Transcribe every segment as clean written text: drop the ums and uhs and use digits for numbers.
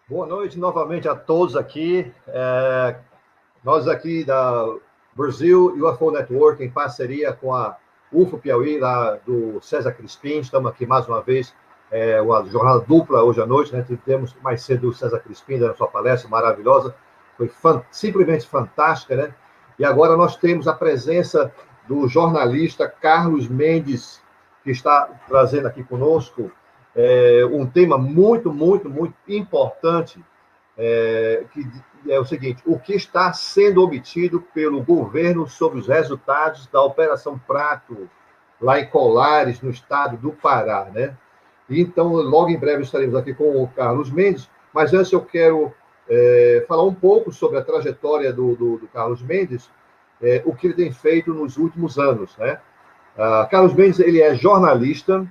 Boa noite novamente a todos aqui. Nós aqui da Brasil UFO Network, em parceria com a UFO Piauí, lá do César Crispim, estamos aqui mais uma vez, uma jornada dupla hoje à noite, né? Tivemos mais cedo o César Crispim, dando sua palestra maravilhosa, foi simplesmente fantástica, né? E agora nós temos a presença do jornalista Carlos Mendes, que está trazendo aqui conosco um tema muito, muito, muito importante, que é o seguinte: o que está sendo obtido pelo governo sobre os resultados da Operação Prato, lá em Colares, no estado do Pará, né? Então, logo em breve estaremos aqui com o Carlos Mendes, mas antes eu quero falar um pouco sobre a trajetória do Carlos Mendes, o que ele tem feito nos últimos anos, né? Carlos Mendes, ele é jornalista,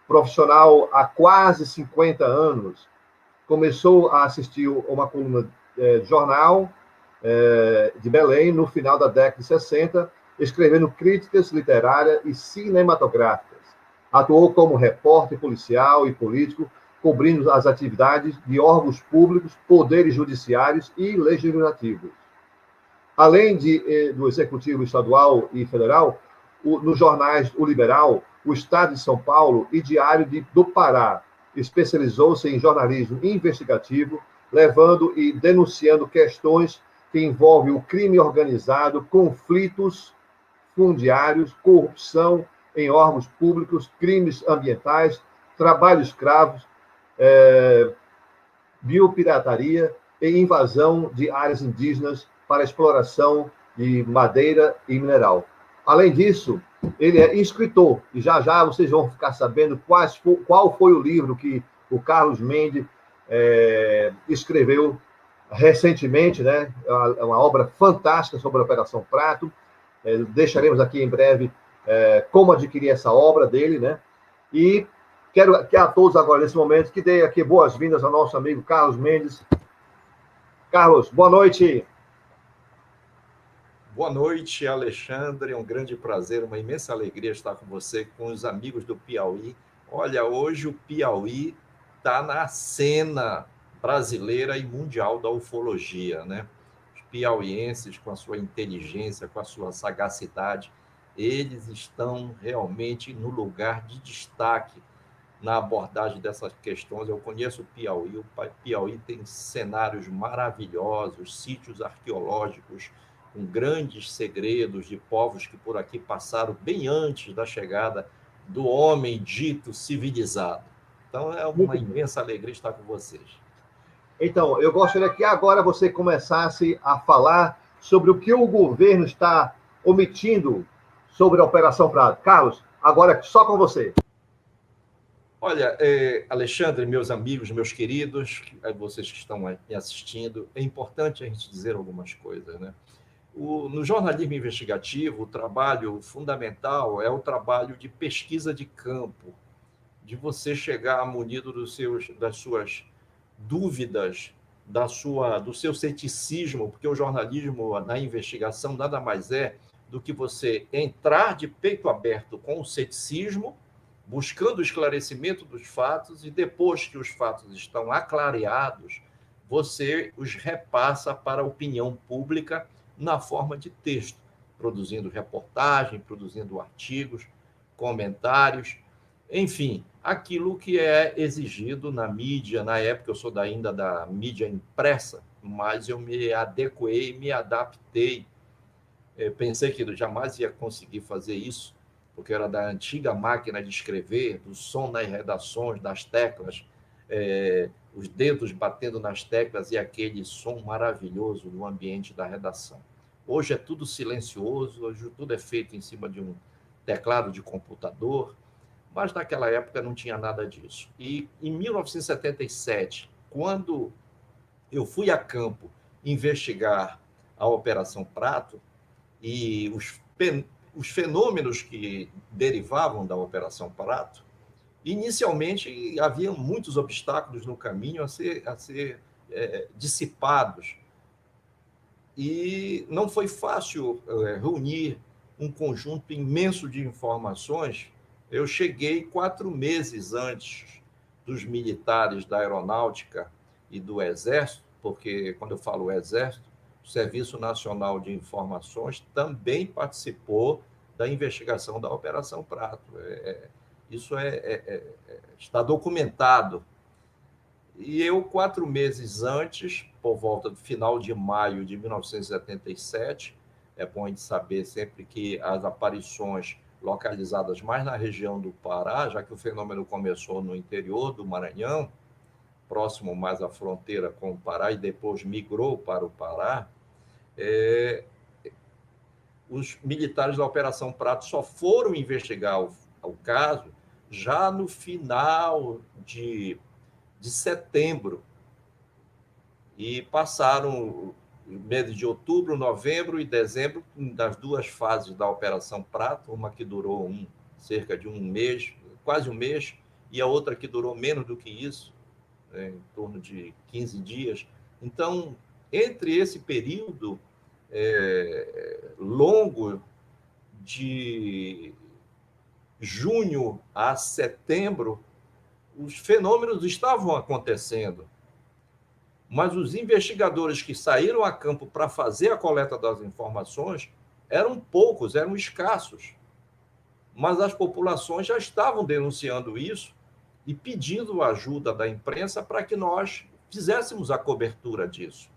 profissional há quase 50 anos. Começou a assistir uma coluna de jornal de Belém no final da década de 60, escrevendo críticas literárias e cinematográficas. Atuou como repórter policial e político, cobrindo as atividades de órgãos públicos, poderes judiciários e legislativos. Além do Executivo Estadual e Federal, nos jornais O Liberal, O Estado de São Paulo e Diário do Pará. Especializou-se em jornalismo investigativo, levando e denunciando questões que envolvem o crime organizado, conflitos fundiários, corrupção em órgãos públicos, crimes ambientais, trabalho escravo, biopirataria e invasão de áreas indígenas para exploração de madeira e mineral. Além disso, ele é escritor, e já já vocês vão ficar sabendo qual foi o livro que o Carlos Mendes escreveu recentemente, né? Uma obra fantástica sobre a Operação Prato. Deixaremos aqui em breve como adquirir essa obra dele, né? E quero que a todos agora, nesse momento, que dê aqui boas-vindas ao nosso amigo Carlos Mendes. Carlos, boa noite. Boa noite, Alexandre. É um grande prazer, uma imensa alegria estar com você, com os amigos do Piauí. Olha, hoje o Piauí está na cena brasileira e mundial da ufologia, né? Os piauienses, com a sua inteligência, com a sua sagacidade, eles estão realmente no lugar de destaque na abordagem dessas questões. Eu conheço o Piauí tem cenários maravilhosos, sítios arqueológicos com grandes segredos de povos que por aqui passaram bem antes da chegada do homem dito civilizado. Então é uma Muito bem. imensa alegria estar com vocês. Então, eu gostaria que agora você começasse a falar sobre o que o governo está omitindo sobre a Operação Prato. Carlos, agora só com você. Olha, Alexandre, meus amigos, meus queridos, vocês que estão me assistindo, é importante a gente dizer algumas coisas, né? No jornalismo investigativo, o trabalho fundamental é o trabalho de pesquisa de campo, de você chegar munido das suas dúvidas, do seu ceticismo, porque o jornalismo na investigação nada mais é do que você entrar de peito aberto com o ceticismo, buscando o esclarecimento dos fatos, e depois que os fatos estão aclareados, você os repassa para a opinião pública na forma de texto, produzindo reportagem, produzindo artigos, comentários, enfim, aquilo que é exigido na mídia. Na época eu sou ainda da mídia impressa, mas eu me adequei, me adaptei. Pensei que jamais ia conseguir fazer isso, porque era da antiga máquina de escrever, do som nas redações, das teclas, os dedos batendo nas teclas e aquele som maravilhoso no ambiente da redação. Hoje é tudo silencioso, hoje tudo é feito em cima de um teclado de computador, mas naquela época não tinha nada disso. E em 1977, quando eu fui a campo investigar a Operação Prato e os fenômenos que derivavam da Operação Prato, inicialmente havia muitos obstáculos no caminho a ser dissipados. E não foi fácil reunir um conjunto imenso de informações. Eu cheguei 4 meses antes dos militares da aeronáutica e do Exército, porque quando eu falo Exército, o Serviço Nacional de Informações também participou da investigação da Operação Prato. Isso está documentado. E eu, 4 meses antes, por volta do final de maio de 1977, é bom a gente saber sempre que as aparições localizadas mais na região do Pará, já que o fenômeno começou no interior do Maranhão, próximo mais à fronteira com o Pará, e depois migrou para o Pará, os militares da Operação Prato só foram investigar o caso já no final de setembro, e passaram meses de outubro, novembro e dezembro das 2 fases da Operação Prato, uma que durou cerca de um mês, quase um mês, e a outra que durou menos do que isso, em torno de 15 dias. Então, entre esse período longo de junho a setembro, os fenômenos estavam acontecendo, mas os investigadores que saíram a campo para fazer a coleta das informações eram poucos, eram escassos. Mas as populações já estavam denunciando isso e pedindo a ajuda da imprensa para que nós fizéssemos a cobertura disso.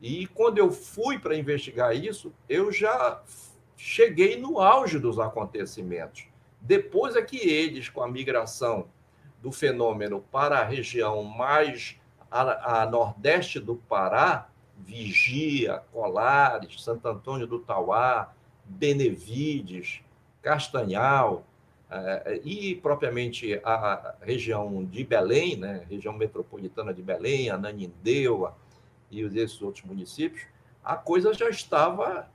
E quando eu fui para investigar isso, eu já cheguei no auge dos acontecimentos. Depois é que eles, com a migração do fenômeno para a região mais a nordeste do Pará, Vigia, Colares, Santo Antônio do Tauá, Benevides, Castanhal, e propriamente a região de Belém, né, região metropolitana de Belém, Ananindeua e esses outros municípios, a coisa já estava...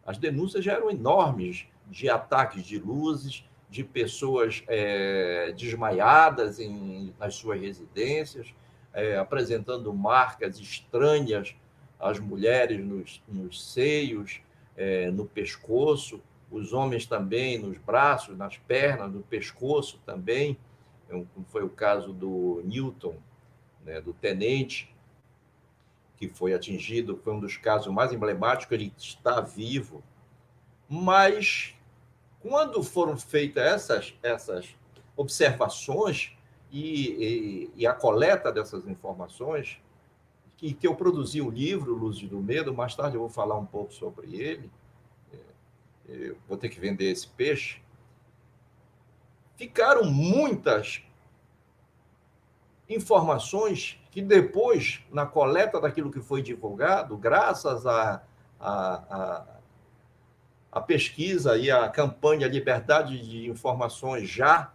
as denúncias já eram enormes de ataques de luzes, de pessoas desmaiadas nas suas residências, apresentando marcas estranhas às mulheres nos seios, no pescoço, os homens também nos braços, nas pernas, no pescoço também, como foi o caso do Newton, né, do tenente, que foi atingido, foi um dos casos mais emblemáticos, ele está vivo, mas quando foram feitas essas observações e a coleta dessas informações, que eu produzi o livro Luzes do Medo, mais tarde eu vou falar um pouco sobre ele, eu vou ter que vender esse peixe, ficaram muitas informações que depois, na coleta daquilo que foi divulgado, graças a pesquisa e a campanha Liberdade de Informações já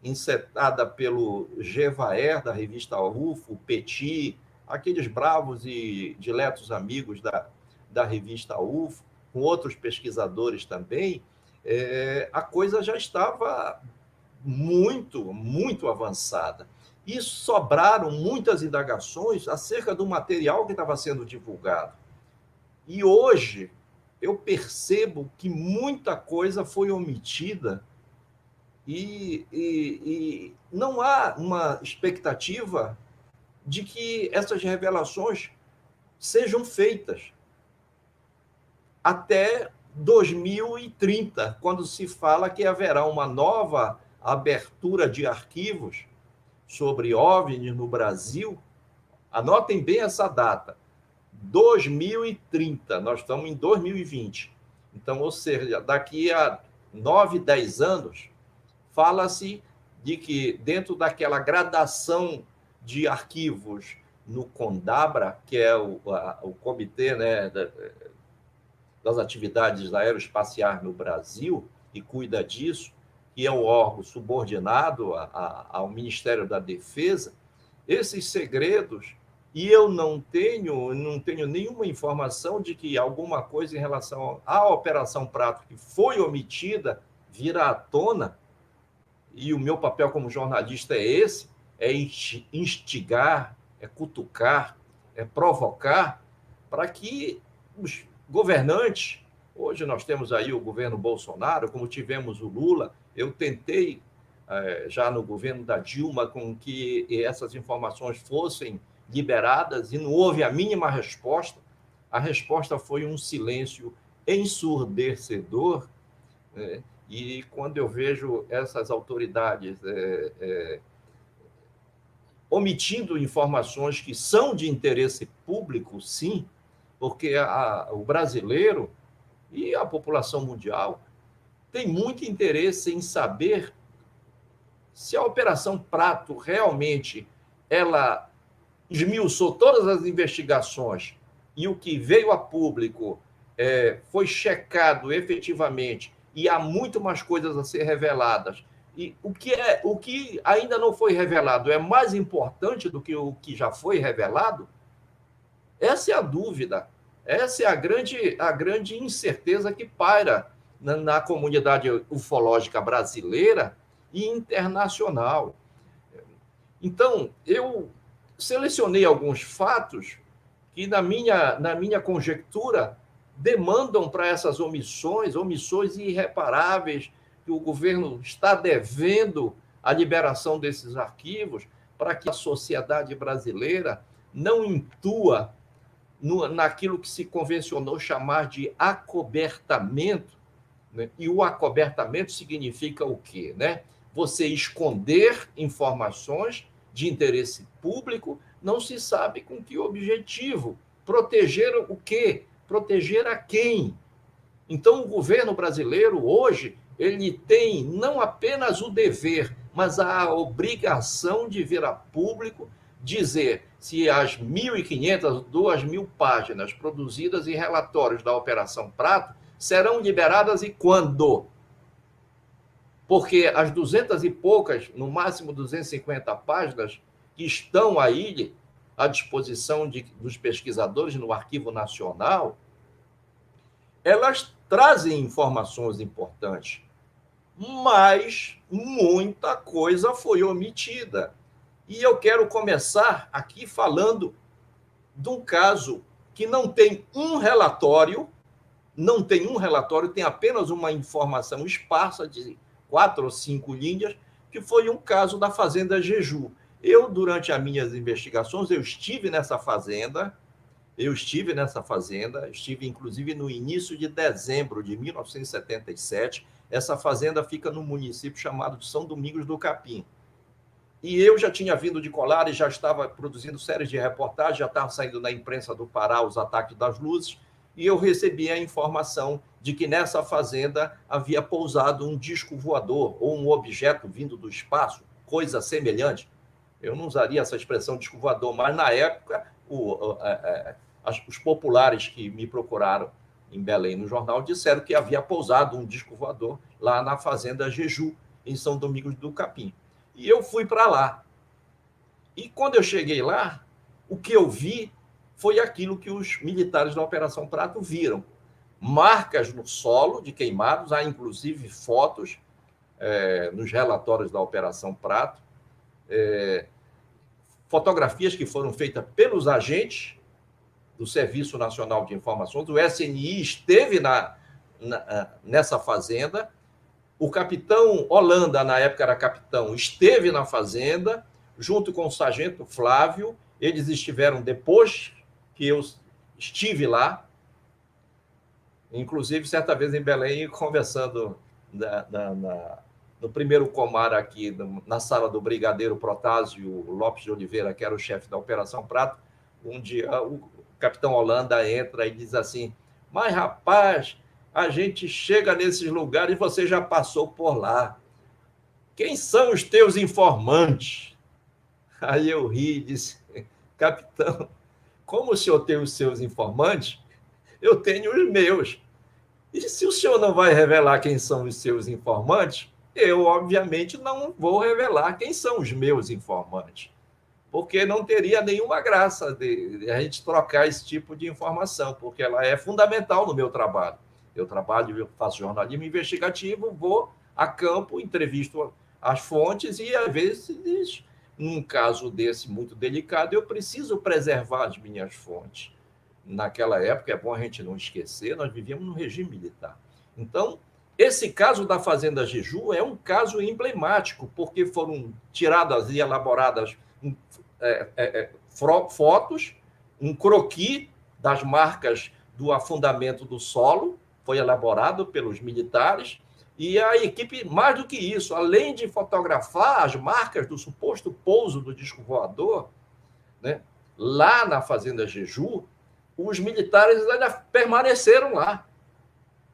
encetada pelo Gevaer, da revista UFO, Petit, aqueles bravos e diletos amigos da revista UFO, com outros pesquisadores também, a coisa já estava muito, muito avançada. E sobraram muitas indagações acerca do material que estava sendo divulgado. E hoje eu percebo que muita coisa foi omitida e não há uma expectativa de que essas revelações sejam feitas até 2030, quando se fala que haverá uma nova abertura de arquivos sobre OVNIs no Brasil. Anotem bem essa data, 2030, nós estamos em 2020. Então, ou seja, daqui a 9, 10 anos, fala-se de que dentro daquela gradação de arquivos no CONDABRA, que é o comitê, né, das atividades aeroespaciais no Brasil, e cuida disso, que é o órgão subordinado ao Ministério da Defesa, esses segredos, e eu não tenho nenhuma informação de que alguma coisa em relação à Operação Prato que foi omitida virá à tona, e o meu papel como jornalista é esse, é instigar, é cutucar, é provocar, para que os governantes, hoje nós temos aí o governo Bolsonaro, como tivemos o Lula, eu tentei já no governo da Dilma, com que essas informações fossem liberadas e não houve a mínima resposta. A resposta foi um silêncio ensurdecedor, né? E quando eu vejo essas autoridades omitindo informações que são de interesse público, sim, porque o brasileiro e a população mundial tem muito interesse em saber se a Operação Prato realmente ela esmiuçou todas as investigações e o que veio a público foi checado efetivamente e há muito mais coisas a ser reveladas. E o que ainda não foi revelado é mais importante do que o que já foi revelado? Essa é a dúvida. Essa é a grande incerteza que paira na comunidade ufológica brasileira e internacional. Então, eu selecionei alguns fatos que, na minha conjectura, demandam para essas omissões irreparáveis, que o governo está devendo a liberação desses arquivos, para que a sociedade brasileira não intua naquilo que se convencionou chamar de acobertamento, né? E o acobertamento significa o quê, né? Você esconder informações de interesse público, não se sabe com que objetivo. Proteger o quê? Proteger a quem? Então, o governo brasileiro, hoje, ele tem não apenas o dever, mas a obrigação de vir a público dizer se as 1.500, 2.000 páginas produzidas em relatórios da Operação Prato serão liberadas e quando? Porque as 200 e poucas, no máximo 250 páginas, que estão aí à disposição dos pesquisadores no Arquivo Nacional, elas trazem informações importantes, mas muita coisa foi omitida. E eu quero começar aqui falando de um caso que não tem um relatório, tem apenas uma informação esparsa de 4 ou 5 linhas, que foi um caso da Fazenda Jeju. Durante as minhas investigações, eu estive nessa fazenda, estive inclusive no início de dezembro de 1977. Essa fazenda fica no município chamado de São Domingos do Capim. E eu já tinha vindo de Colares, já estava produzindo séries de reportagens, já estava saindo na imprensa do Pará os ataques das luzes, e eu recebi a informação de que nessa fazenda havia pousado um disco voador ou um objeto vindo do espaço, coisa semelhante. Eu não usaria essa expressão disco voador, mas na época os populares que me procuraram em Belém no jornal disseram que havia pousado um disco voador lá na Fazenda Jeju, em São Domingos do Capim. E eu fui para lá. E quando eu cheguei lá, o que eu vi foi aquilo que os militares da Operação Prato viram. Marcas no solo de queimados, há inclusive fotos nos relatórios da Operação Prato, fotografias que foram feitas pelos agentes do Serviço Nacional de Informações, o SNI esteve nessa fazenda, o capitão Holanda, na época era capitão, esteve na fazenda, junto com o sargento Flávio. Eles estiveram depois que eu estive inclusive certa vez em Belém, conversando no primeiro comar aqui, na sala do brigadeiro Protásio Lopes de Oliveira, que era o chefe da Operação Prato. Um dia o capitão Holanda entra e diz assim: mas rapaz, a gente chega nesses lugares e você já passou por lá. Quem são os teus informantes? Aí eu ri e disse: capitão, como o senhor tem os seus informantes, eu tenho os meus. E se o senhor não vai revelar quem são os seus informantes, eu, obviamente, não vou revelar quem são os meus informantes, porque não teria nenhuma graça de a gente trocar esse tipo de informação, porque ela é fundamental no meu trabalho. Eu faço jornalismo investigativo, vou a campo, entrevisto as fontes e, às vezes, num caso desse muito delicado, eu preciso preservar as minhas fontes. Naquela época, é bom a gente não esquecer, nós vivíamos no regime militar. Então, Esse caso da Fazenda Jeju é um caso emblemático, porque foram tiradas e elaboradas fotos, um croquis das marcas do afundamento do solo, foi elaborado pelos militares, e a equipe, mais do que isso, além de fotografar as marcas do suposto pouso do disco voador, né, lá na Fazenda Jeju, os militares ainda permaneceram lá.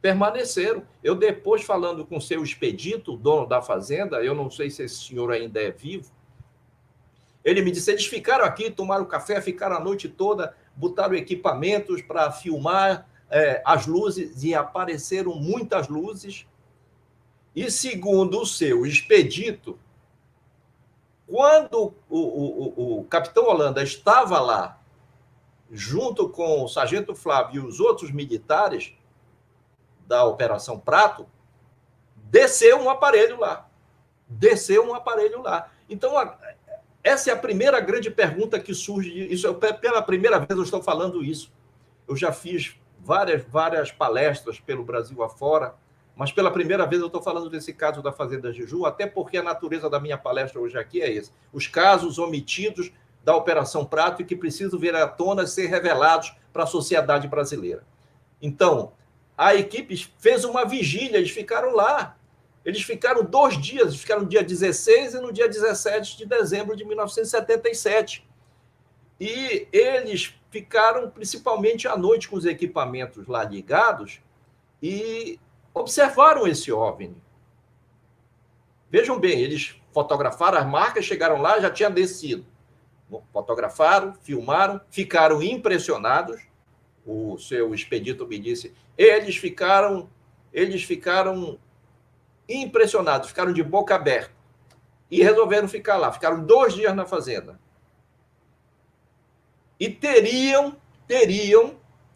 Permaneceram. Eu depois, falando com o seu Expedito, o dono da fazenda, eu não sei se esse senhor ainda é vivo, ele me disse, eles ficaram aqui, tomaram café, ficaram a noite toda, botaram equipamentos para filmar as luzes, e apareceram muitas luzes. E segundo o seu Expedito, quando o capitão Holanda estava lá, junto com o sargento Flávio e os outros militares da Operação Prato, desceu um aparelho lá. Então, essa é a primeira grande pergunta que surge. Isso, pela primeira vez eu estou falando isso. Eu já fiz várias palestras pelo Brasil afora, mas pela primeira vez eu estou falando desse caso da Fazenda Jeju, até porque a natureza da minha palestra hoje aqui é esse. Os casos omitidos da Operação Prato e que precisam vir à tona, ser revelados para a sociedade brasileira. Então, a equipe fez uma vigília, eles ficaram lá. Eles ficaram 2 dias, ficaram no dia 16 e no dia 17 de dezembro de 1977. E eles ficaram principalmente à noite com os equipamentos lá ligados e observaram esse OVNI. Vejam bem, eles fotografaram as marcas, chegaram lá, já tinha descido. Fotografaram, filmaram, ficaram impressionados. O seu Expedito me disse, eles ficaram impressionados, ficaram de boca aberta e resolveram ficar lá. Ficaram 2 dias na fazenda. E teriam,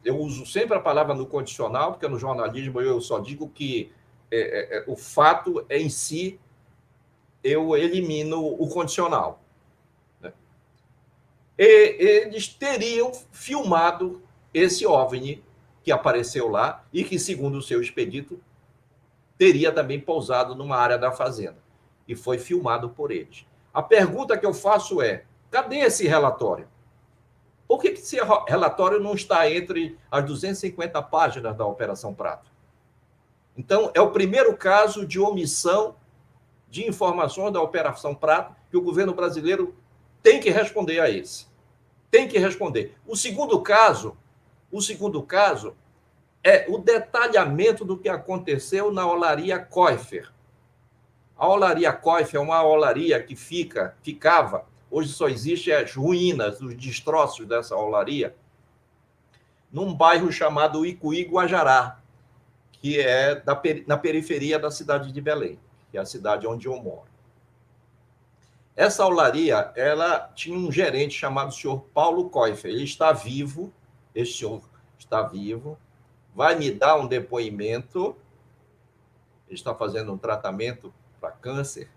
eu uso sempre a palavra no condicional, porque no jornalismo eu só digo que o fato em si, eu elimino o condicional. Né? E eles teriam filmado esse OVNI que apareceu lá e que, segundo o seu Expedito, teria também pousado numa área da fazenda. E foi filmado por eles. A pergunta que eu faço é, cadê esse relatório? Por que esse relatório não está entre as 250 páginas da Operação Prato? Então, é o primeiro caso de omissão de informações da Operação Prato que o governo brasileiro tem que responder a esse. Tem que responder. O segundo caso é o detalhamento do que aconteceu na olaria Koiffer. A olaria Koiffer é uma olaria que ficava, hoje só existem as ruínas, os destroços dessa olaria, num bairro chamado Icuí-Guajará, que é na periferia da cidade de Belém, que é a cidade onde eu moro. Essa olaria, ela tinha um gerente chamado senhor Paulo Koiffer. Ele está vivo, esse senhor está vivo, vai me dar um depoimento, ele está fazendo um tratamento para câncer,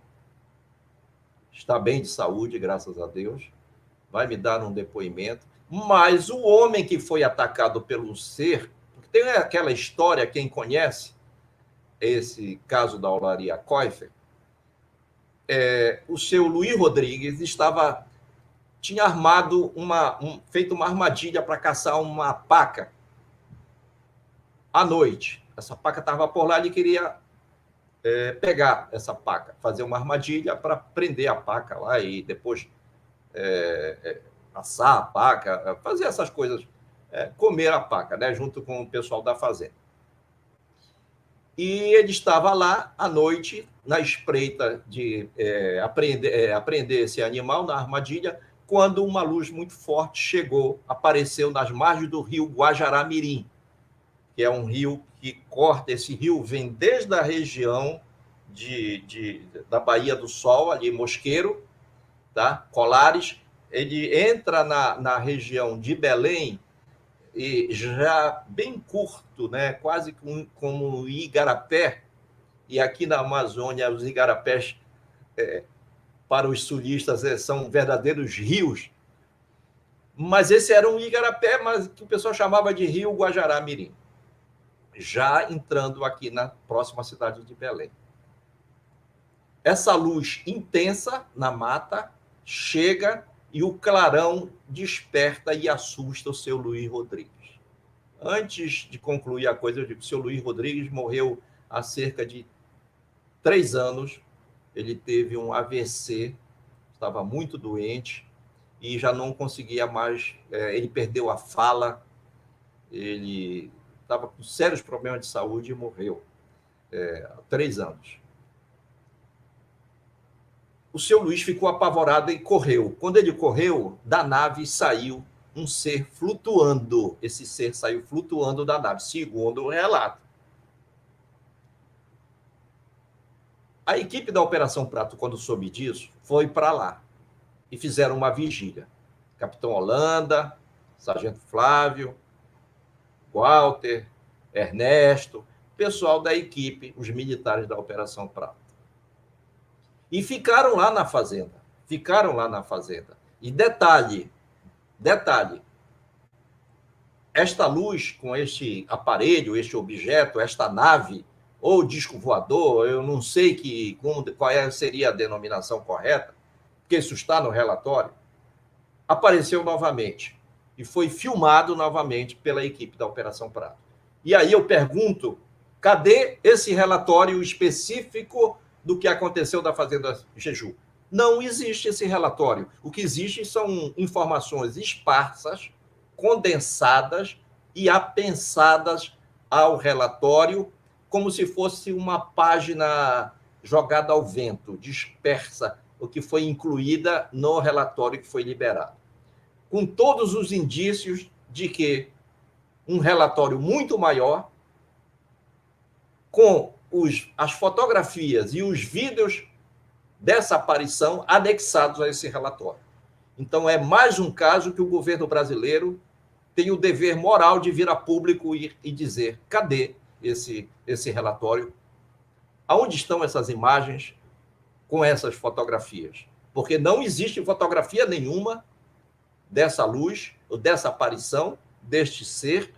está bem de saúde, graças a Deus, vai me dar um depoimento, mas o homem que foi atacado pelo ser, porque tem aquela história, quem conhece esse caso da olaria Koiffer, o seu Luiz Rodrigues tinha armado feito uma armadilha para caçar uma paca à noite. Essa paca estava por lá, ele queria pegar essa paca, fazer uma armadilha para prender a paca lá e depois assar a paca, fazer essas coisas, comer a paca, né, junto com o pessoal da fazenda. E ele estava lá à noite, na espreita de apreender esse animal na armadilha, quando uma luz muito forte apareceu nas margens do rio Guajará-Mirim, que é um rio que corta, esse rio vem desde a região da Baía do Sol, ali Mosqueiro, tá? Colares, ele entra na região de Belém, e já bem curto, né? Quase como o Igarapé, e aqui na Amazônia os igarapés, para os sulistas, são verdadeiros rios, mas esse era um igarapé, mas que o pessoal chamava de rio Guajará-Mirim. já entrando aqui na próxima cidade de Belém. Essa luz intensa na mata chega e o clarão desperta e assusta o seu Luiz Rodrigues. Antes de concluir a coisa, eu digo, o seu Luiz Rodrigues morreu há cerca de 3 anos. Ele teve um AVC, estava muito doente e já não conseguia mais, ele perdeu a fala, ele estava com sérios problemas de saúde e morreu há 3 anos. O seu Luiz ficou apavorado e correu. Quando ele correu, da nave saiu um ser flutuando. Esse ser saiu flutuando da nave, segundo o relato. A equipe da Operação Prato, quando soube disso, foi para lá e fizeram uma vigília. Capitão Holanda, Sargento Flávio, Walter, Ernesto, pessoal da equipe, os militares da Operação Prato. E ficaram lá na fazenda. E detalhe, esta luz com este aparelho, este objeto, esta nave, ou disco voador, eu não sei qual seria a denominação correta, porque isso está no relatório, apareceu novamente e foi filmado novamente pela equipe da Operação Prato. E aí eu pergunto, cadê esse relatório específico do que aconteceu da Fazenda Jeju? Não existe esse relatório. O que existe são informações esparsas, condensadas e apensadas ao relatório, como se fosse uma página jogada ao vento, dispersa, o que foi incluída no relatório que foi liberado. Com todos os indícios de que um relatório muito maior, com as fotografias e os vídeos dessa aparição anexados a esse relatório. Então, é mais um caso que o governo brasileiro tem o dever moral de vir a público e dizer, cadê esse relatório? Aonde estão essas imagens com essas fotografias? Porque não existe fotografia nenhuma dessa luz, ou dessa aparição, deste ser,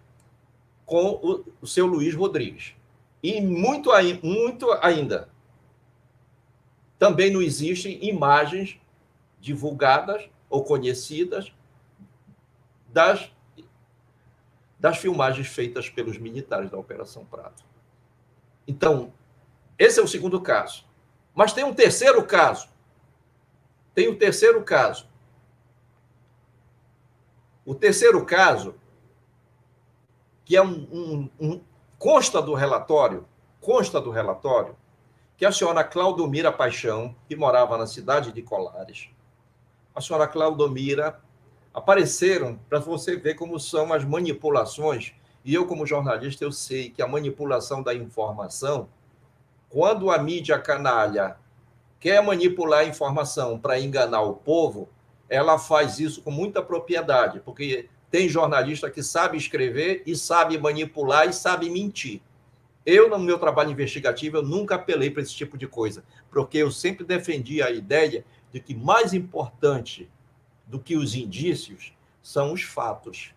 com o seu Luiz Rodrigues. E muito ainda, também não existem imagens divulgadas ou conhecidas das filmagens feitas pelos militares da Operação Prato. Então, esse é o segundo caso. Mas tem um terceiro caso. O terceiro caso, que é consta do relatório, que a senhora Claudomira Paixão, que morava na cidade de Colares, a senhora Claudomira, apareceram para você ver como são as manipulações, e eu, como jornalista, eu sei que a manipulação da informação, quando a mídia canalha quer manipular a informação para enganar o povo, ela faz isso com muita propriedade, porque tem jornalista que sabe escrever e sabe manipular e sabe mentir. Eu, no meu trabalho investigativo, eu nunca apelei para esse tipo de coisa, porque eu sempre defendi a ideia de que mais importante do que os indícios são os fatos.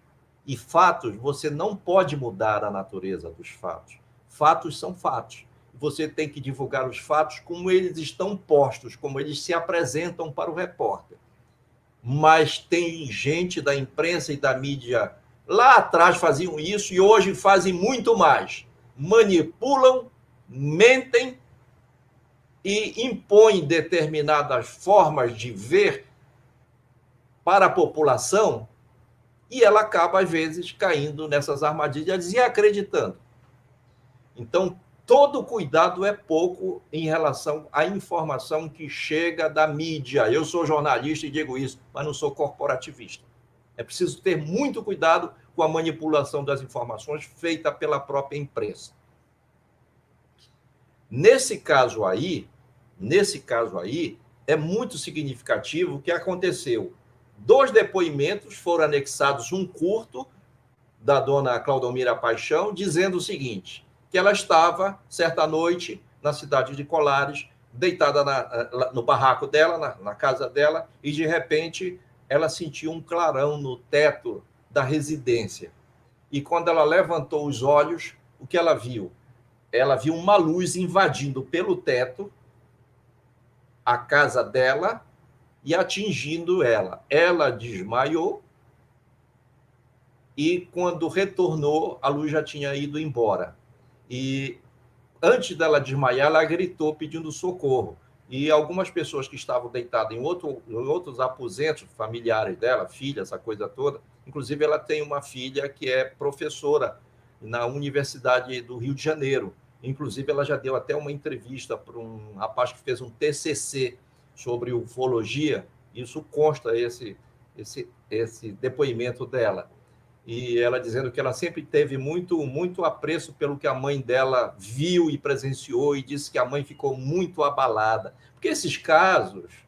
E fatos, você não pode mudar a natureza dos fatos. Fatos são fatos. Você tem que divulgar os fatos como eles estão postos, como eles se apresentam para o repórter. Mas tem gente da imprensa e da mídia lá atrás faziam isso e hoje fazem muito mais. Manipulam, mentem e impõem determinadas formas de ver para a população e ela acaba, às vezes, caindo nessas armadilhas e acreditando. Então, todo cuidado é pouco em relação à informação que chega da mídia. Eu sou jornalista e digo isso, mas não sou corporativista. É preciso ter muito cuidado com a manipulação das informações feita pela própria imprensa. Nesse caso aí, é muito significativo o que aconteceu. 2 depoimentos foram anexados, um curto da dona Claudomira Paixão, dizendo o seguinte, que ela estava, certa noite, na cidade de Colares, deitada no barraco dela, na casa dela, e, de repente, ela sentiu um clarão no teto da residência. E, quando ela levantou os olhos, o que ela viu? Ela viu uma luz invadindo pelo teto a casa dela e atingindo ela. Ela desmaiou e, quando retornou, a luz já tinha ido embora. E antes dela desmaiar, ela gritou pedindo socorro. E algumas pessoas que estavam deitadas em outros aposentos familiares dela, filha, essa coisa toda, inclusive ela tem uma filha que é professora na Universidade do Rio de Janeiro. Inclusive, ela já deu até uma entrevista para um rapaz que fez um TCC sobre ufologia. Isso consta, esse depoimento dela. E ela dizendo que ela sempre teve muito apreço pelo que a mãe dela viu e presenciou, e disse que a mãe ficou muito abalada. Porque esses casos,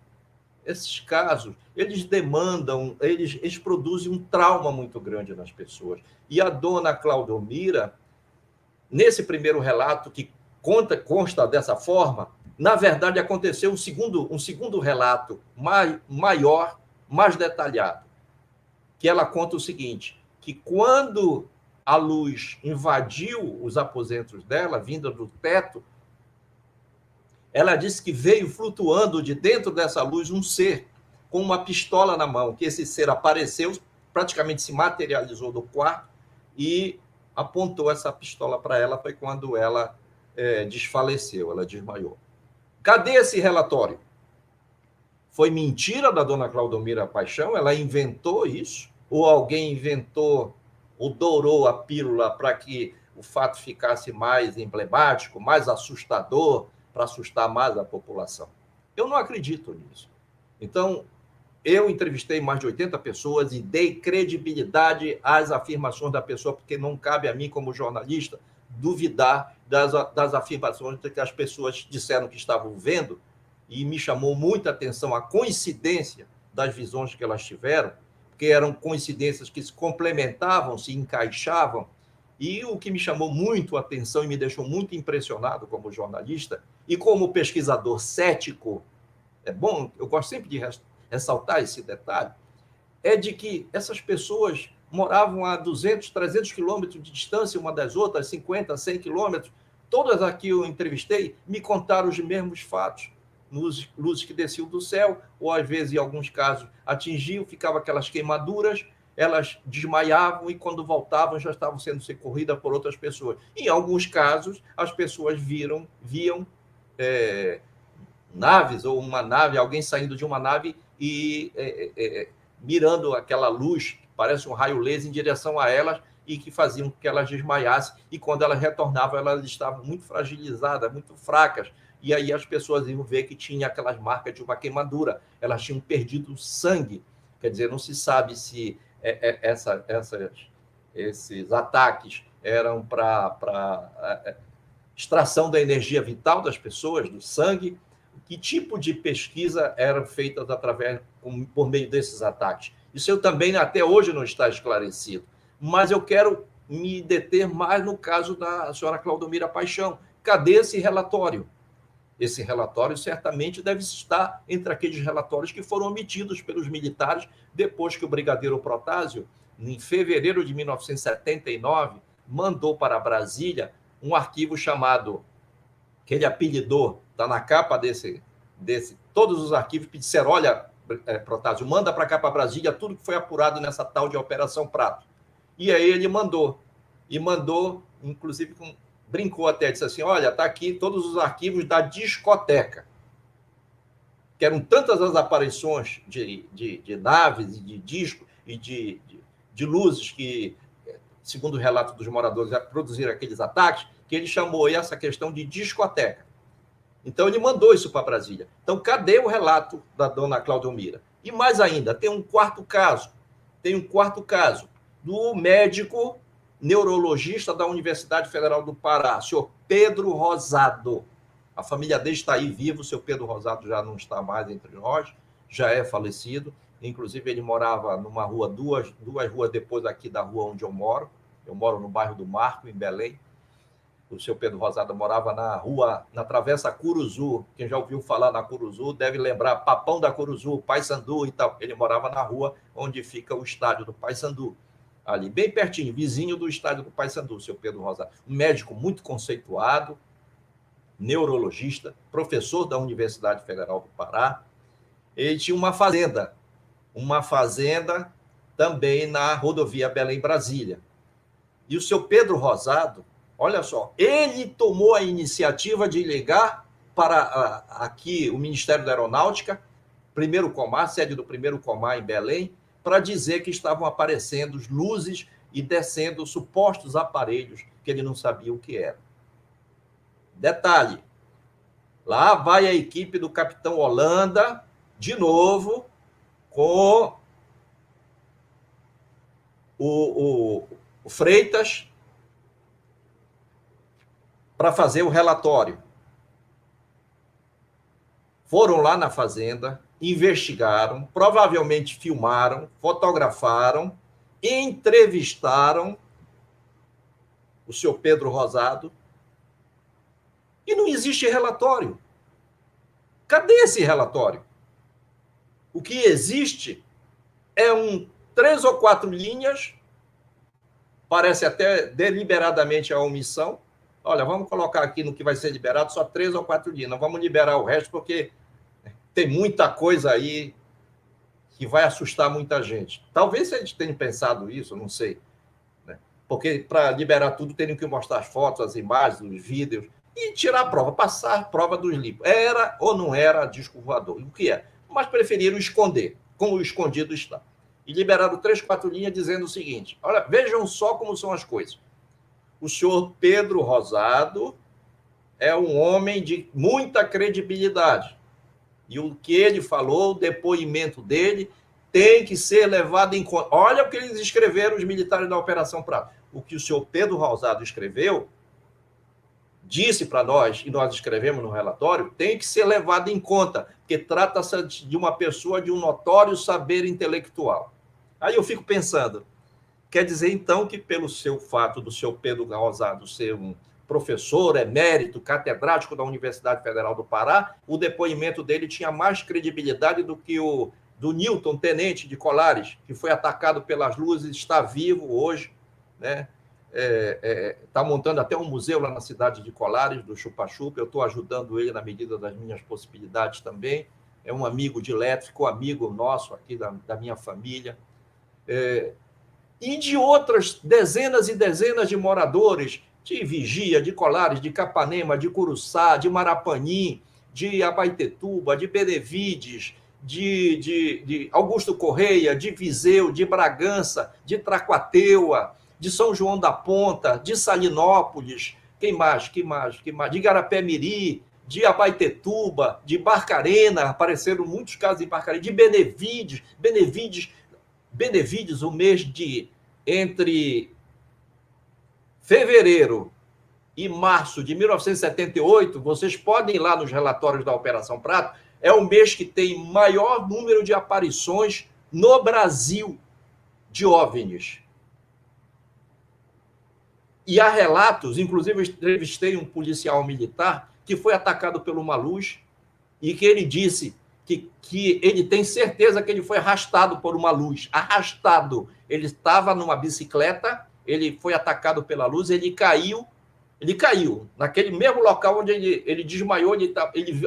eles demandam, eles produzem um trauma muito grande nas pessoas. E a dona Claudomira, nesse primeiro relato que consta dessa forma, na verdade aconteceu um segundo relato maior, mais detalhado, que ela conta o seguinte, que quando a luz invadiu os aposentos dela, vinda do teto, ela disse que veio flutuando de dentro dessa luz um ser com uma pistola na mão, que esse ser apareceu, praticamente se materializou do quarto e apontou essa pistola para ela. Foi quando ela desfaleceu, ela desmaiou. Cadê esse relatório? Foi mentira da dona Claudomira Paixão? Ela inventou isso? Ou alguém inventou ou dourou a pílula para que o fato ficasse mais emblemático, mais assustador, para assustar mais a população? Eu não acredito nisso. Então, eu entrevistei mais de 80 pessoas e dei credibilidade às afirmações da pessoa, porque não cabe a mim, como jornalista, duvidar das afirmações que as pessoas disseram que estavam vendo, e me chamou muita atenção a coincidência das visões que elas tiveram, porque eram coincidências que se complementavam, se encaixavam, e o que me chamou muito a atenção e me deixou muito impressionado como jornalista e como pesquisador cético, é bom, eu gosto sempre de ressaltar esse detalhe, é de que essas pessoas moravam a 200, 300 quilômetros de distância uma das outras, 50, 100 quilômetros. Todas aqui eu entrevistei me contaram os mesmos fatos. Luzes que desciam do céu, ou às vezes, em alguns casos, atingiam, ficavam aquelas queimaduras, elas desmaiavam e, quando voltavam, já estavam sendo socorridas por outras pessoas. Em alguns casos, as pessoas viam naves, ou uma nave, alguém saindo de uma nave e mirando aquela luz, parece um raio laser, em direção a elas, e que faziam que elas desmaiassem, e quando elas retornavam, elas estavam muito fragilizadas, muito fracas, e aí as pessoas iam ver que tinha aquelas marcas de uma queimadura, elas tinham perdido sangue. Quer dizer, não se sabe se esses ataques eram para extração da energia vital das pessoas, do sangue. Que tipo de pesquisa eram feitas por meio desses ataques? Isso eu também até hoje não está esclarecido. Mas eu quero me deter mais no caso da senhora Claudomira Paixão. Cadê esse relatório? Esse relatório certamente deve estar entre aqueles relatórios que foram omitidos pelos militares depois que o brigadeiro Protásio, em fevereiro de 1979, mandou para Brasília um arquivo chamado, que ele apelidou, está na capa todos os arquivos disseram, olha, Protásio, manda para cá, para Brasília, tudo que foi apurado nessa tal de Operação Prato. E aí ele mandou, inclusive, brincou até, disse assim, olha, está aqui todos os arquivos da discoteca, que eram tantas as aparições de naves, e de disco, e de luzes que, segundo o relato dos moradores, produziram aqueles ataques, que ele chamou essa questão de discoteca. Então, ele mandou isso para Brasília. Então, cadê o relato da dona Claudomira? E mais ainda, tem um quarto caso do médico neurologista da Universidade Federal do Pará, senhor Pedro Rosado. A família dele está aí vivo, o senhor Pedro Rosado já não está mais entre nós, já é falecido. Inclusive, ele morava numa rua, duas ruas depois aqui da rua onde eu moro. Eu moro no bairro do Marco, em Belém. O senhor Pedro Rosado morava na Travessa Curuzu. Quem já ouviu falar na Curuzu deve lembrar Papão da Curuzu, Paysandu e tal. Ele morava na rua onde fica o estádio do Paysandu. ali, bem pertinho, vizinho do estádio do Paysandu, seu Pedro Rosado. Um médico muito conceituado, neurologista, professor da Universidade Federal do Pará. Ele tinha uma fazenda também na rodovia Belém-Brasília. E o seu Pedro Rosado, olha só, ele tomou a iniciativa de ligar para aqui o Ministério da Aeronáutica, primeiro Comar, sede do primeiro Comar em Belém, para dizer que estavam aparecendo luzes e descendo supostos aparelhos que ele não sabia o que era. Detalhe, lá vai a equipe do capitão Holanda, de novo, com o Freitas, para fazer o relatório. Foram lá na fazenda, investigaram, provavelmente filmaram, fotografaram, entrevistaram o senhor Pedro Rosado, e não existe relatório. Cadê esse relatório? O que existe é 3 ou 4 linhas, parece até deliberadamente a omissão. Olha, vamos colocar aqui no que vai ser liberado só 3 ou 4 linhas, não vamos liberar o resto porque tem muita coisa aí que vai assustar muita gente. Talvez eles tenham pensado isso, não sei. Né? Porque para liberar tudo, teriam que mostrar as fotos, as imagens, os vídeos e tirar a prova, passar a prova dos livros. Era ou não era disco voador? O que é? Mas preferiram esconder, como o escondido está. E liberaram 3, 4 linhas dizendo o seguinte, olha, vejam só como são as coisas. O senhor Pedro Rosado é um homem de muita credibilidade. E o que ele falou, o depoimento dele, tem que ser levado em conta. Olha o que eles escreveram, os militares da Operação Prato. O que o senhor Pedro Rosado escreveu, disse para nós, e nós escrevemos no relatório, tem que ser levado em conta, porque trata-se de uma pessoa de um notório saber intelectual. Aí eu fico pensando, quer dizer, então, que pelo seu fato do seu Pedro Rosado ser um professor emérito, catedrático da Universidade Federal do Pará, o depoimento dele tinha mais credibilidade do que o do Newton, tenente de Colares, que foi atacado pelas luzes, está vivo hoje, né? Está montando até um museu lá na cidade de Colares, do Chupa-Chupa. Eu estou ajudando ele na medida das minhas possibilidades também. É um amigo dileto, ficou amigo nosso aqui da minha família. E de outras dezenas e dezenas de moradores de Vigia, de Colares, de Capanema, de Curuçá, de Marapanim, de Abaetetuba, de Benevides, de Augusto Correia, de Viseu, de Bragança, de Tracuateua, de São João da Ponta, de Salinópolis, quem mais? De Igarapé-Miri, de Abaetetuba, de Barcarena, apareceram muitos casos em Barcarena, de Benevides, o mês de entre fevereiro e março de 1978, vocês podem ir lá nos relatórios da Operação Prato, é o mês que tem maior número de aparições no Brasil de OVNIs. E há relatos, inclusive eu entrevistei um policial militar que foi atacado por uma luz e que ele disse que ele tem certeza que ele foi arrastado por uma luz. Arrastado. Ele estava numa bicicleta, ele foi atacado pela luz, ele caiu naquele mesmo local onde ele desmaiou,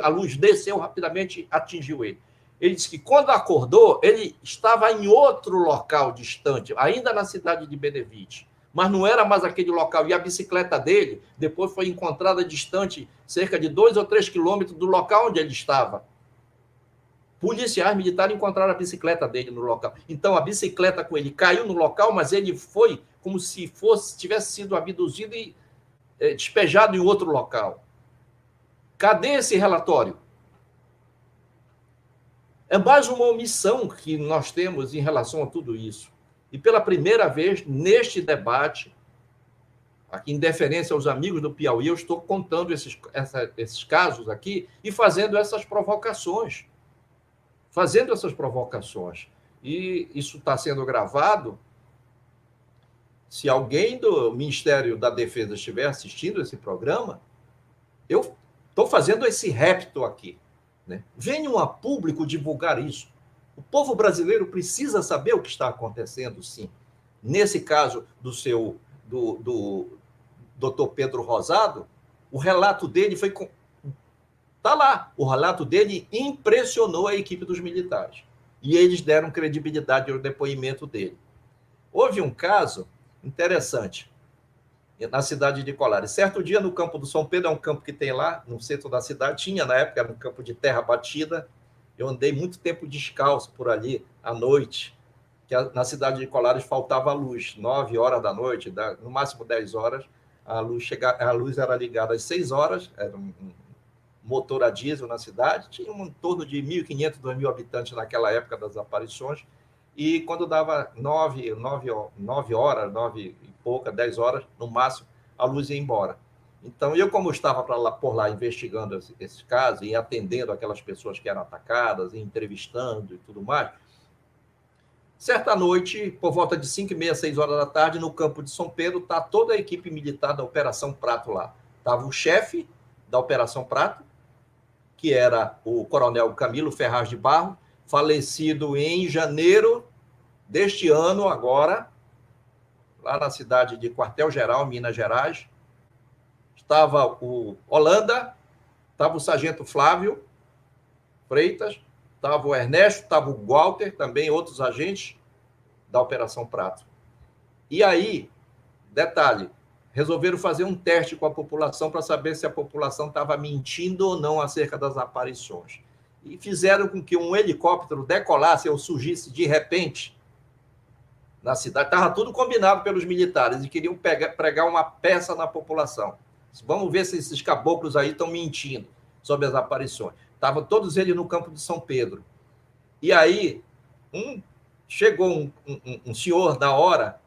a luz desceu rapidamente, atingiu ele. Ele disse que quando acordou, ele estava em outro local distante, ainda na cidade de Benevides, mas não era mais aquele local. E a bicicleta dele depois foi encontrada distante, cerca de 2 ou 3 quilômetros do local onde ele estava. Policiais militares encontraram a bicicleta dele no local. Então, a bicicleta com ele caiu no local, mas ele foi como se tivesse sido abduzido e despejado em outro local. Cadê esse relatório? É mais uma omissão que nós temos em relação a tudo isso. E pela primeira vez, neste debate, aqui em deferência aos amigos do Piauí, eu estou contando esses casos aqui e fazendo essas provocações. E isso está sendo gravado. Se alguém do Ministério da Defesa estiver assistindo esse programa, eu estou fazendo esse repto aqui. Né? Venham a público divulgar isso. O povo brasileiro precisa saber o que está acontecendo, sim. Nesse caso do doutor Pedro Rosado, o relato dele foi... Está lá, o relato dele impressionou a equipe dos militares. E eles deram credibilidade ao depoimento dele. Houve um caso interessante na cidade de Colares. Certo dia, no campo do São Pedro, é um campo que tem lá, no centro da cidade, tinha na época, era um campo de terra batida. Eu andei muito tempo descalço por ali, à noite, que na cidade de Colares faltava luz, 9 horas da noite, no máximo 10 horas, a luz era ligada às 6 horas, era um motor a diesel na cidade, tinha em torno de 1.500, 2.000 habitantes naquela época das aparições, e quando dava 9 horas, 9 e pouca, 10 horas, no máximo, a luz ia embora. Então, eu, como estava por lá investigando esse caso e atendendo aquelas pessoas que eram atacadas, e entrevistando e tudo mais, certa noite, por volta de 5h30, 6 horas da tarde, no campo de São Pedro, está toda a equipe militar da Operação Prato lá. Estava o chefe da Operação Prato, que era o coronel Camilo Ferraz de Barro, falecido em janeiro deste ano, agora, lá na cidade de Quartel-Geral, Minas Gerais. Estava o Holanda, estava o sargento Flávio Freitas, estava o Ernesto, estava o Walter, também outros agentes da Operação Prato. E aí, detalhe, resolveram fazer um teste com a população para saber se a população estava mentindo ou não acerca das aparições. E fizeram com que um helicóptero decolasse ou surgisse de repente na cidade. Estava tudo combinado pelos militares e queriam pregar uma peça na população. Vamos ver se esses caboclos aí estão mentindo sobre as aparições. Estavam todos eles no campo de São Pedro. E aí, chegou um senhor da hora,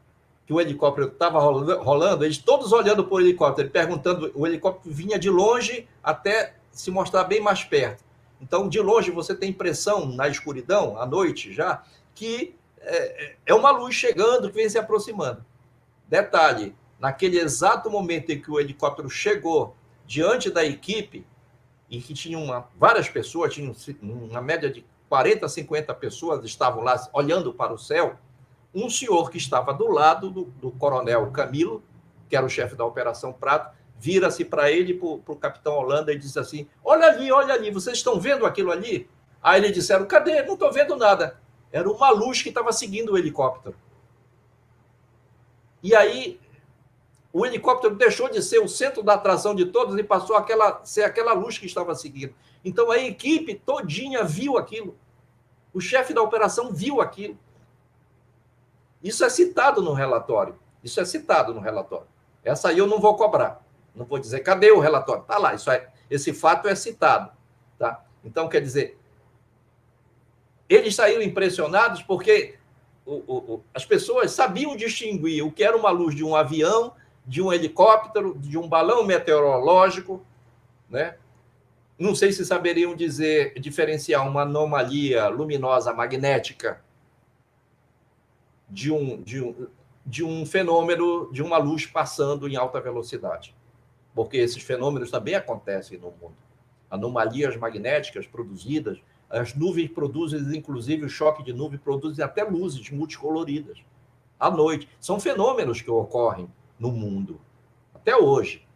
que o helicóptero estava rolando, eles todos olhando para o helicóptero, perguntando, o helicóptero vinha de longe até se mostrar bem mais perto. Então, de longe, você tem impressão, na escuridão, à noite já, que é uma luz chegando, que vem se aproximando. Detalhe, naquele exato momento em que o helicóptero chegou diante da equipe, e que tinha várias pessoas, tinha uma média de 40, 50 pessoas estavam lá olhando para o céu, um senhor que estava do lado do coronel Camilo, que era o chefe da Operação Prato, vira-se para ele, para o capitão Holanda, e diz assim, olha ali, vocês estão vendo aquilo ali? Aí eles disseram, cadê? Não estou vendo nada. Era uma luz que estava seguindo o helicóptero. E aí, o helicóptero deixou de ser o centro da atração de todos e passou a ser aquela luz que estava seguindo. Então, a equipe todinha viu aquilo. O chefe da operação viu aquilo. Isso é citado no relatório. Essa aí eu não vou cobrar. Não vou dizer, cadê o relatório? Está lá, esse fato é citado. Tá? Então, quer dizer, eles saíram impressionados porque as pessoas sabiam distinguir o que era uma luz de um avião, de um helicóptero, de um balão meteorológico, né? Não sei se saberiam diferenciar uma anomalia luminosa magnética de um fenômeno de uma luz passando em alta velocidade. Porque esses fenômenos também acontecem no mundo. Anomalias magnéticas produzidas, as nuvens produzem, inclusive o choque de nuvem produz até luzes multicoloridas à noite. São fenômenos que ocorrem no mundo, até hoje.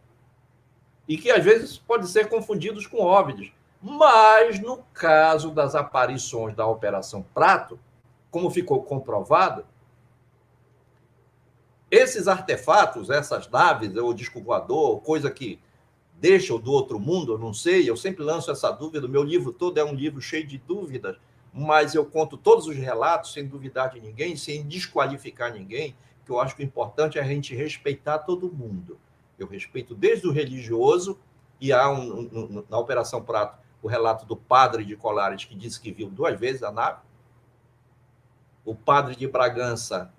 E que, às vezes, podem ser confundidos com OVNIs. Mas, no caso das aparições da Operação Prato, como ficou comprovado, esses artefatos, essas naves, ou disco voador, coisa que deixam do outro mundo, eu não sei, eu sempre lanço essa dúvida, o meu livro todo é um livro cheio de dúvidas, mas eu conto todos os relatos, sem duvidar de ninguém, sem desqualificar ninguém, que eu acho que o importante é a gente respeitar todo mundo. Eu respeito desde o religioso, e há na Operação Prato o relato do padre de Colares, que disse que viu 2 vezes a nave. O padre de Bragança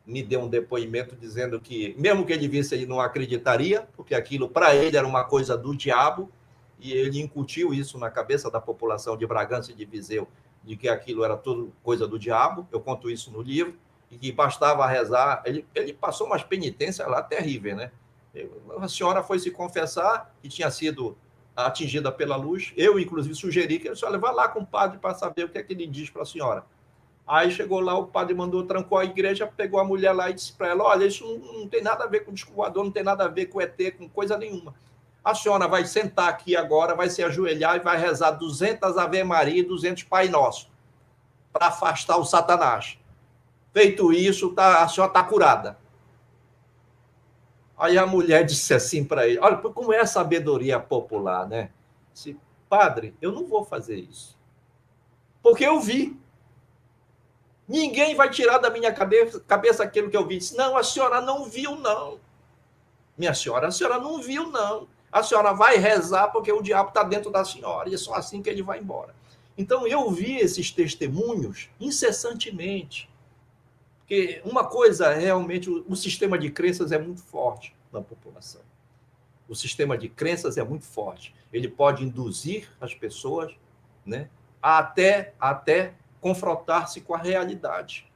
me deu um depoimento dizendo que, mesmo que ele visse, ele não acreditaria, porque aquilo, para ele, era uma coisa do diabo, e ele incutiu isso na cabeça da população de Bragança e de Viseu, de que aquilo era tudo coisa do diabo. Eu conto isso no livro, e que bastava rezar. Ele passou umas penitências lá terríveis, né? A senhora foi se confessar que tinha sido atingida pela luz. Eu, inclusive, sugeri que a senhora vá lá com o padre para saber o que é que ele diz para a senhora. Aí chegou lá, o padre mandou, trancou a igreja, pegou a mulher lá e disse para ela, olha, isso não tem nada a ver com disco voador, não tem nada a ver com ET, com coisa nenhuma. A senhora vai sentar aqui agora, vai se ajoelhar e vai rezar 200 Ave Maria e 200 Pai Nosso, para afastar o Satanás. Feito isso, a senhora está curada. Aí a mulher disse assim para ele, olha, como é a sabedoria popular, né? Disse, padre, eu não vou fazer isso. Porque eu vi. Ninguém vai tirar da minha cabeça aquilo que eu vi. Disse, não, a senhora não viu, não. Minha senhora, a senhora não viu, não. A senhora vai rezar porque o diabo está dentro da senhora e é só assim que ele vai embora. Então, eu vi esses testemunhos incessantemente. Porque uma coisa, realmente, o sistema de crenças é muito forte na população. O sistema de crenças é muito forte. Ele pode induzir as pessoas, né, a até confrontar-se com a realidade.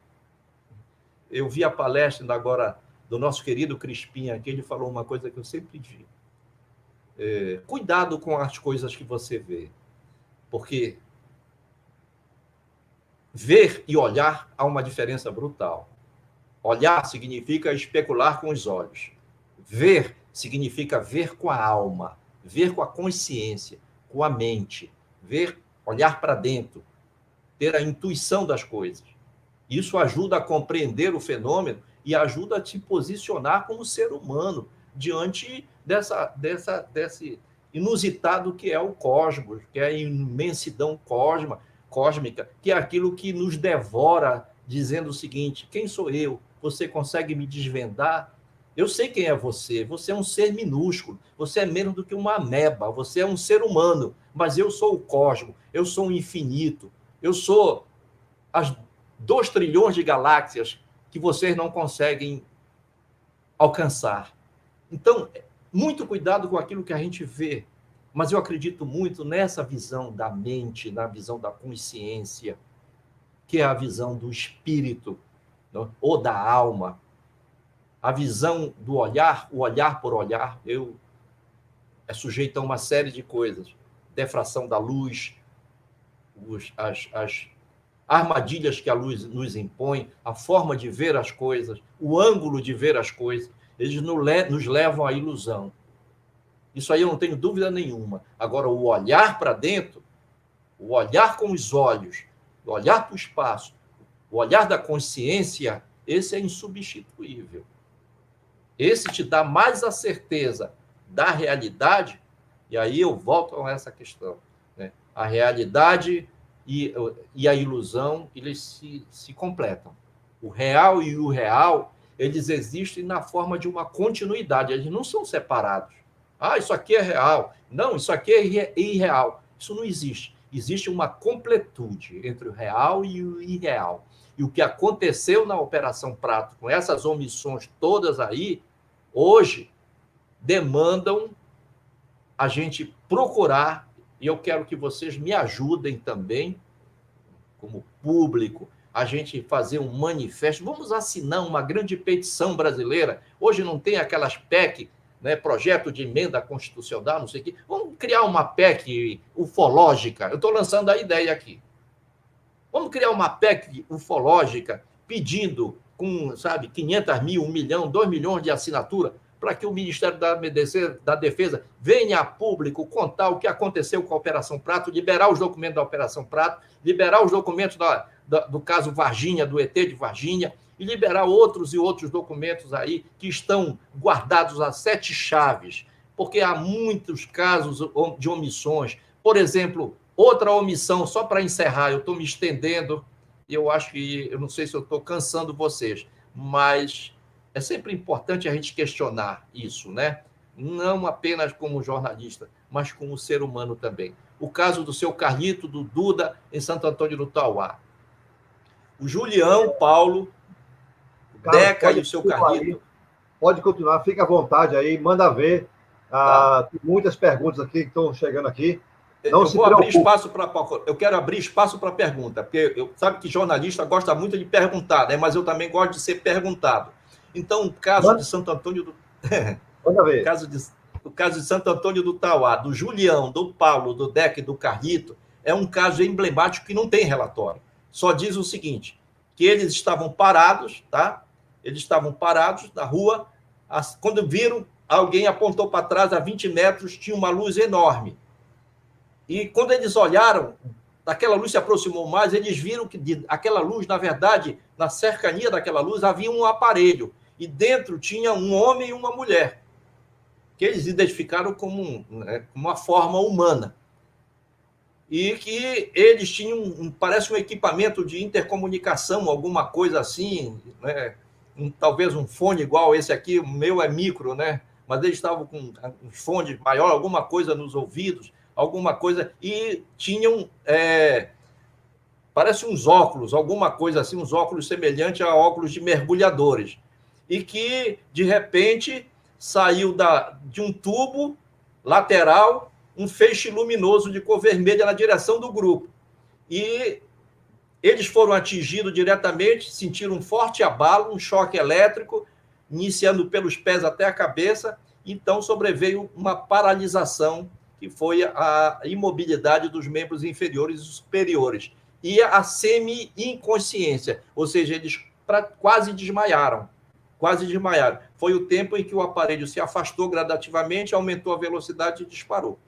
Eu vi a palestra agora do nosso querido Crispim aqui, ele falou uma coisa que eu sempre digo. Cuidado com as coisas que você vê, porque ver e olhar há uma diferença brutal. Olhar significa especular com os olhos. Ver significa ver com a alma, ver com a consciência, com a mente, ver, olhar para dentro, ter a intuição das coisas. Isso ajuda a compreender o fenômeno e ajuda a te posicionar como ser humano diante desse inusitado que é o cosmos, que é a imensidão cósmica, que é aquilo que nos devora, dizendo o seguinte, quem sou eu? Você consegue me desvendar? Eu sei quem é você. Você é um ser minúsculo. Você é menos do que uma ameba. Você é um ser humano. Mas eu sou o cosmos. Eu sou o infinito. Eu sou as 2 trilhões de galáxias que vocês não conseguem alcançar. Então, muito cuidado com aquilo que a gente vê. Mas eu acredito muito nessa visão da mente, na visão da consciência, que é a visão do espírito, não? Ou da alma. A visão do olhar, o olhar por olhar, é sujeito a uma série de coisas. Defração da luz, as armadilhas que a luz nos impõe, a forma de ver as coisas, o ângulo de ver as coisas, eles nos levam à ilusão. Isso aí eu não tenho dúvida nenhuma. Agora, o olhar para dentro, o olhar com os olhos, o olhar para o espaço, o olhar da consciência, esse é insubstituível. Esse te dá mais a certeza da realidade, e aí eu volto a essa questão, né? A realidade e a ilusão, eles se completam. O real e o real, eles existem na forma de uma continuidade, eles não são separados. Ah, isso aqui é real. Não, isso aqui é irreal. Isso não existe. Existe uma completude entre o real e o irreal. E o que aconteceu na Operação Prato, com essas omissões todas aí, hoje, demandam a gente procurar, e eu quero que vocês me ajudem também, como público, a gente fazer um manifesto. Vamos assinar uma grande petição brasileira. Hoje não tem aquelas PEC, né, projeto de emenda constitucional, não sei o quê. Vamos criar uma PEC ufológica. Eu estou lançando a ideia aqui. Vamos criar uma PEC ufológica pedindo, com, 500 mil, 1 milhão, 2 milhões de assinatura, para que o Ministério da Defesa venha a público contar o que aconteceu com a Operação Prato, liberar os documentos da Operação Prato, liberar os documentos do caso Varginha, do ET de Varginha, e liberar outros e outros documentos aí que estão guardados a 7 chaves, porque há muitos casos de omissões. Por exemplo, outra omissão, só para encerrar, eu estou me estendendo, e eu não sei se eu estou cansando vocês, mas é sempre importante a gente questionar isso, né? Não apenas como jornalista, mas como ser humano também. O caso do seu Carlito, do Duda, em Santo Antônio do Tauá. O Julião, Paulo, Deca e o seu Carlito. Pode continuar, fica à vontade aí, manda ver. Tem muitas perguntas aqui que estão chegando aqui. Eu quero abrir espaço para pergunta, porque sabe que jornalista gosta muito de perguntar, né? Mas eu também gosto de ser perguntado. Então, o caso de Santo Antônio do... Manda ver. O caso de Santo Antônio do Tauá, do Julião, do Paulo, do Deca e do Carlito, é um caso emblemático que não tem relatório. Só diz o seguinte, que eles estavam parados, tá? Eles estavam parados na rua, quando viram, alguém apontou para trás, a 20 metros, tinha uma luz enorme. E quando eles olharam, aquela luz se aproximou mais, eles viram que aquela luz, na verdade, na cercania daquela luz, havia um aparelho, e dentro tinha um homem e uma mulher, que eles identificaram como uma forma humana. E que eles tinham, parece um equipamento de intercomunicação, alguma coisa assim, né? Talvez um fone igual esse aqui, o meu é micro, né? Mas eles estavam com um fone maior, alguma coisa nos ouvidos, alguma coisa, e tinham, parece uns óculos, alguma coisa assim, uns óculos semelhantes a óculos de mergulhadores, e que, de repente, saiu de um tubo lateral um feixe luminoso de cor vermelha na direção do grupo. E eles foram atingidos diretamente, sentiram um forte abalo, um choque elétrico, iniciando pelos pés até a cabeça, então sobreveio uma paralisação, que foi a imobilidade dos membros inferiores e superiores, e a semi-inconsciência, ou seja, eles quase desmaiaram. Foi o tempo em que o aparelho se afastou gradativamente, aumentou a velocidade e disparou.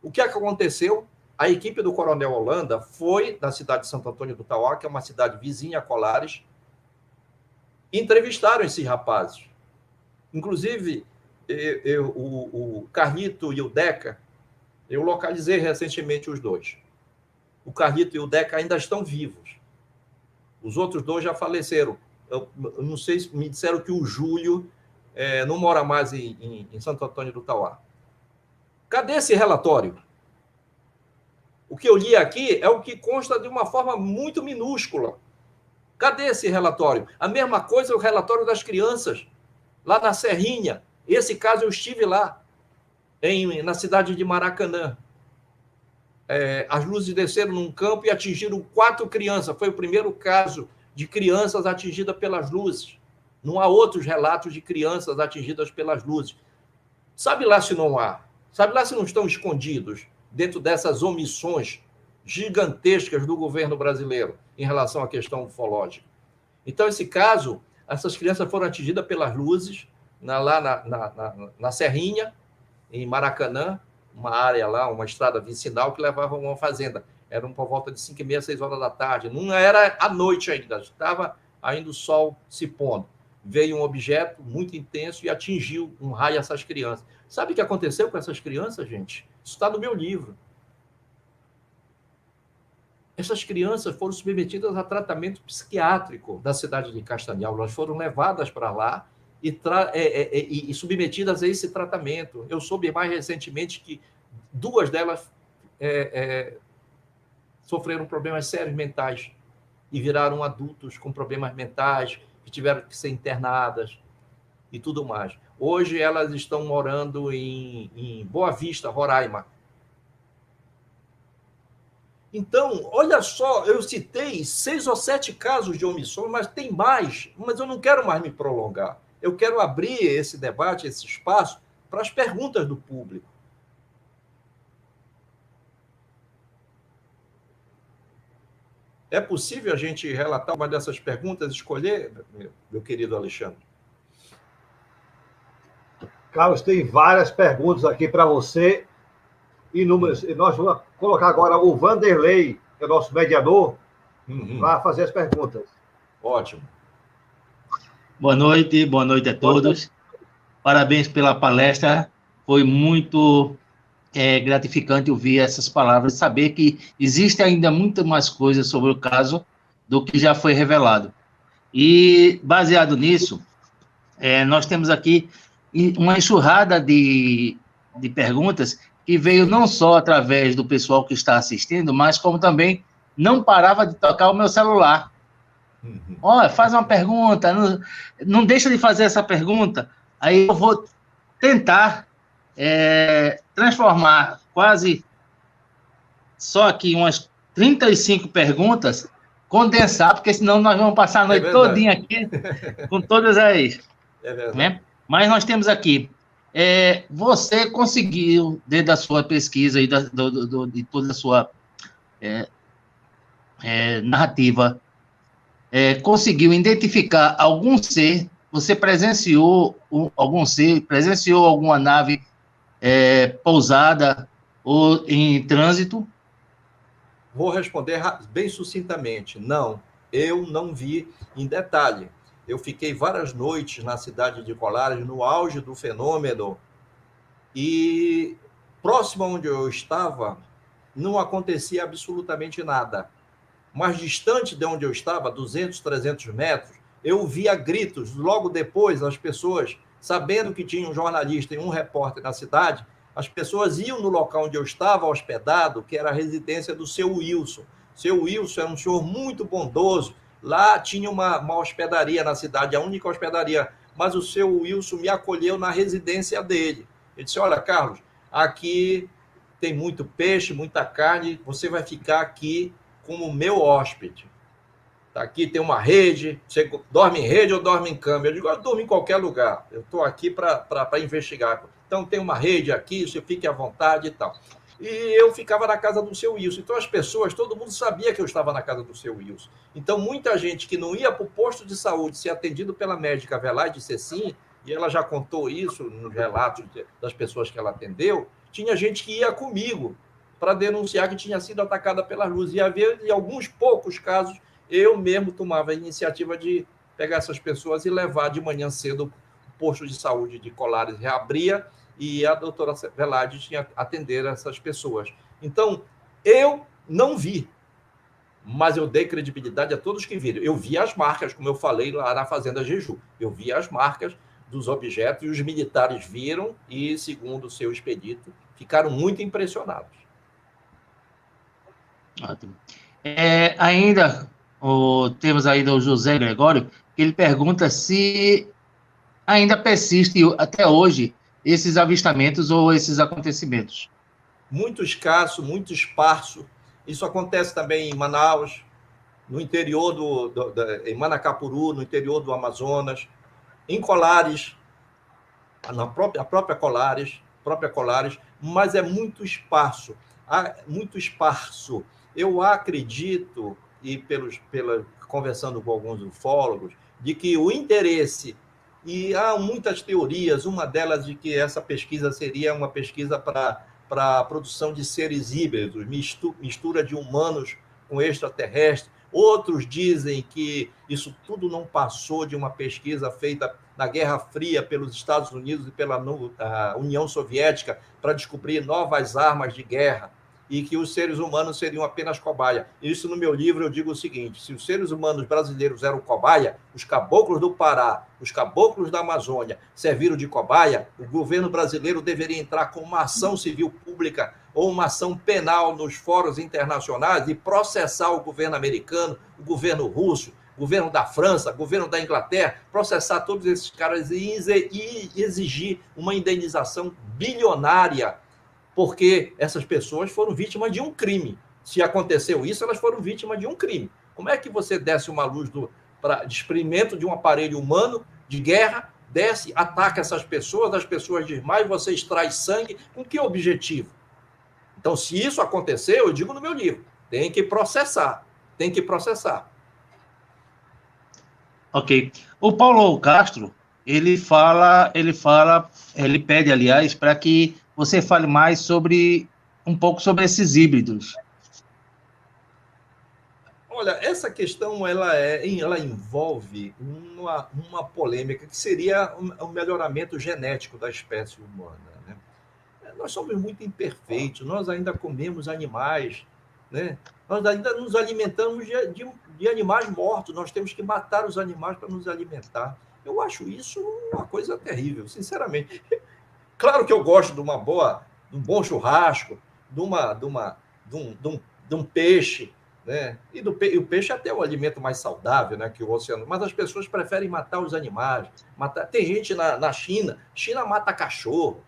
O que aconteceu? A equipe do Coronel Holanda foi na cidade de Santo Antônio do Tauá, que é uma cidade vizinha a Colares, entrevistaram esses rapazes. Inclusive, o Carlito e o Deca, eu localizei recentemente os dois. O Carlito e o Deca ainda estão vivos. Os outros dois já faleceram. Eu não sei, me disseram que o Júlio não mora mais em Santo Antônio do Tauá. Cadê esse relatório? O que eu li aqui é o que consta de uma forma muito minúscula. Cadê esse relatório? A mesma coisa é o relatório das crianças, lá na Serrinha. Esse caso eu estive lá, na cidade de Maracanã. As luzes desceram num campo e atingiram 4 crianças. Foi o primeiro caso de crianças atingidas pelas luzes. Não há outros relatos de crianças atingidas pelas luzes. Sabe lá se não há? Sabe lá se não estão escondidos dentro dessas omissões gigantescas do governo brasileiro em relação à questão ufológica? Então, esse caso, essas crianças foram atingidas pelas luzes lá na Serrinha, em Maracanã, uma área lá, uma estrada vicinal que levava a uma fazenda. Eram por volta de 5h30, 6 horas da tarde. Não era à noite ainda, estava ainda o sol se pondo. Veio um objeto muito intenso e atingiu um raio essas crianças. Sabe o que aconteceu com essas crianças, gente? Isso está no meu livro. Essas crianças foram submetidas a tratamento psiquiátrico da cidade de Castanhal. Elas foram levadas para lá e submetidas a esse tratamento. Eu soube mais recentemente que 2 delas sofreram problemas sérios mentais e viraram adultos com problemas mentais, que tiveram que ser internadas e tudo mais. Hoje elas estão morando em Boa Vista, Roraima. Então, olha só, eu citei 6 ou 7 casos de omissão, mas tem mais, mas eu não quero mais me prolongar. Eu quero abrir esse debate, esse espaço, para as perguntas do público. É possível a gente relatar uma dessas perguntas, escolher, meu querido Alexandre? Carlos, tem várias perguntas aqui para você, inúmeras. E nós vamos colocar agora o Vanderlei, que é o nosso mediador, para fazer as perguntas. Ótimo. Boa noite a todos. Parabéns pela palestra. Foi muito gratificante ouvir essas palavras, saber que existe ainda muito mais coisas sobre o caso do que já foi revelado. E, baseado nisso, nós temos aqui uma enxurrada de perguntas que veio não só através do pessoal que está assistindo, mas como também não parava de tocar o meu celular. Olha, faz uma pergunta, não deixa de fazer essa pergunta. Aí eu vou tentar transformar quase só aqui umas 35 perguntas, condensar, porque senão nós vamos passar a noite todinha aqui com todas as... né? Mas nós temos aqui, você conseguiu, dentro da sua pesquisa e de toda a sua narrativa, conseguiu identificar algum ser? Você presenciou algum ser, presenciou alguma nave pousada ou em trânsito? Vou responder bem sucintamente. Não, eu não vi em detalhe. Eu fiquei várias noites na cidade de Colares, no auge do fenômeno, e próximo onde eu estava, não acontecia absolutamente nada. Mas distante de onde eu estava, 200, 300 metros, eu via gritos. Logo depois, as pessoas, sabendo que tinha um jornalista e um repórter na cidade, as pessoas iam no local onde eu estava hospedado, que era a residência do seu Wilson. Seu Wilson era um senhor muito bondoso. Lá tinha uma hospedaria na cidade, a única hospedaria, mas o seu Wilson me acolheu na residência dele. Ele disse: olha, Carlos, aqui tem muito peixe, muita carne, você vai ficar aqui como meu hóspede. Aqui tem uma rede, você dorme em rede ou dorme em cama? Eu digo: eu durmo em qualquer lugar, eu estou aqui para investigar. Então tem uma rede aqui, você fique à vontade e tal. E eu ficava na casa do seu Wilson. Então as pessoas, todo mundo sabia que eu estava na casa do seu Wilson. Então muita gente que não ia para o posto de saúde ser atendido pela médica Velaide Cecim, e ela já contou isso nos relatos das pessoas que ela atendeu, tinha gente que ia comigo para denunciar que tinha sido atacada pelas luzes. E havia, em alguns poucos casos, eu mesmo tomava a iniciativa de pegar essas pessoas e levar de manhã cedo o posto de saúde de Colares reabria e a doutora Velaide tinha atender essas pessoas. Então, eu não vi, mas eu dei credibilidade a todos que viram. Eu vi as marcas, como eu falei lá na Fazenda Jeju. Eu vi as marcas dos objetos e os militares viram e, segundo o seu expedito, ficaram muito impressionados. Ótimo. Temos ainda o José Gregório, que ele pergunta se ainda persiste até hoje esses avistamentos ou esses acontecimentos. Muito escasso, muito esparso. Isso acontece também em Manaus, no interior em Manacapuru, no interior do Amazonas, em Colares, a própria Colares, mas é muito esparso. Eu acredito, e conversando com alguns ufólogos, de que o interesse, e há muitas teorias, uma delas de que essa pesquisa seria uma pesquisa para a produção de seres híbridos, mistura de humanos com extraterrestres. Outros dizem que isso tudo não passou de uma pesquisa feita na Guerra Fria pelos Estados Unidos e pela União Soviética para descobrir novas armas de guerra e que os seres humanos seriam apenas cobaia. Isso no meu livro eu digo o seguinte: se os seres humanos brasileiros eram cobaia, os caboclos do Pará, os caboclos da Amazônia serviram de cobaia, o governo brasileiro deveria entrar com uma ação civil pública ou uma ação penal nos fóruns internacionais e processar o governo americano, o governo russo, o governo da França, o governo da Inglaterra, processar todos esses caras e exigir uma indenização bilionária, porque essas pessoas foram vítimas de um crime. Se aconteceu isso, elas foram vítimas de um crime. Como é que você desce uma luz de experimento de um aparelho humano de guerra, desce, ataca essas pessoas, as pessoas desmaiam, você extrai sangue, com que objetivo? Então, se isso aconteceu, eu digo no meu livro, tem que processar. Ok. O Paulo Castro, ele pede, aliás, para que você fale mais um pouco sobre esses híbridos. Olha, essa questão ela envolve uma polêmica que seria o melhoramento genético da espécie humana, né? Nós somos muito imperfeitos, nós ainda comemos animais, né? Nós ainda nos alimentamos de animais mortos, nós temos que matar os animais para nos alimentar. Eu acho isso uma coisa terrível, sinceramente. Claro que eu gosto de um bom churrasco, de um peixe, né? E o peixe é até o alimento mais saudável, né, que o oceano. Mas as pessoas preferem matar os animais. Tem gente na China mata cachorro.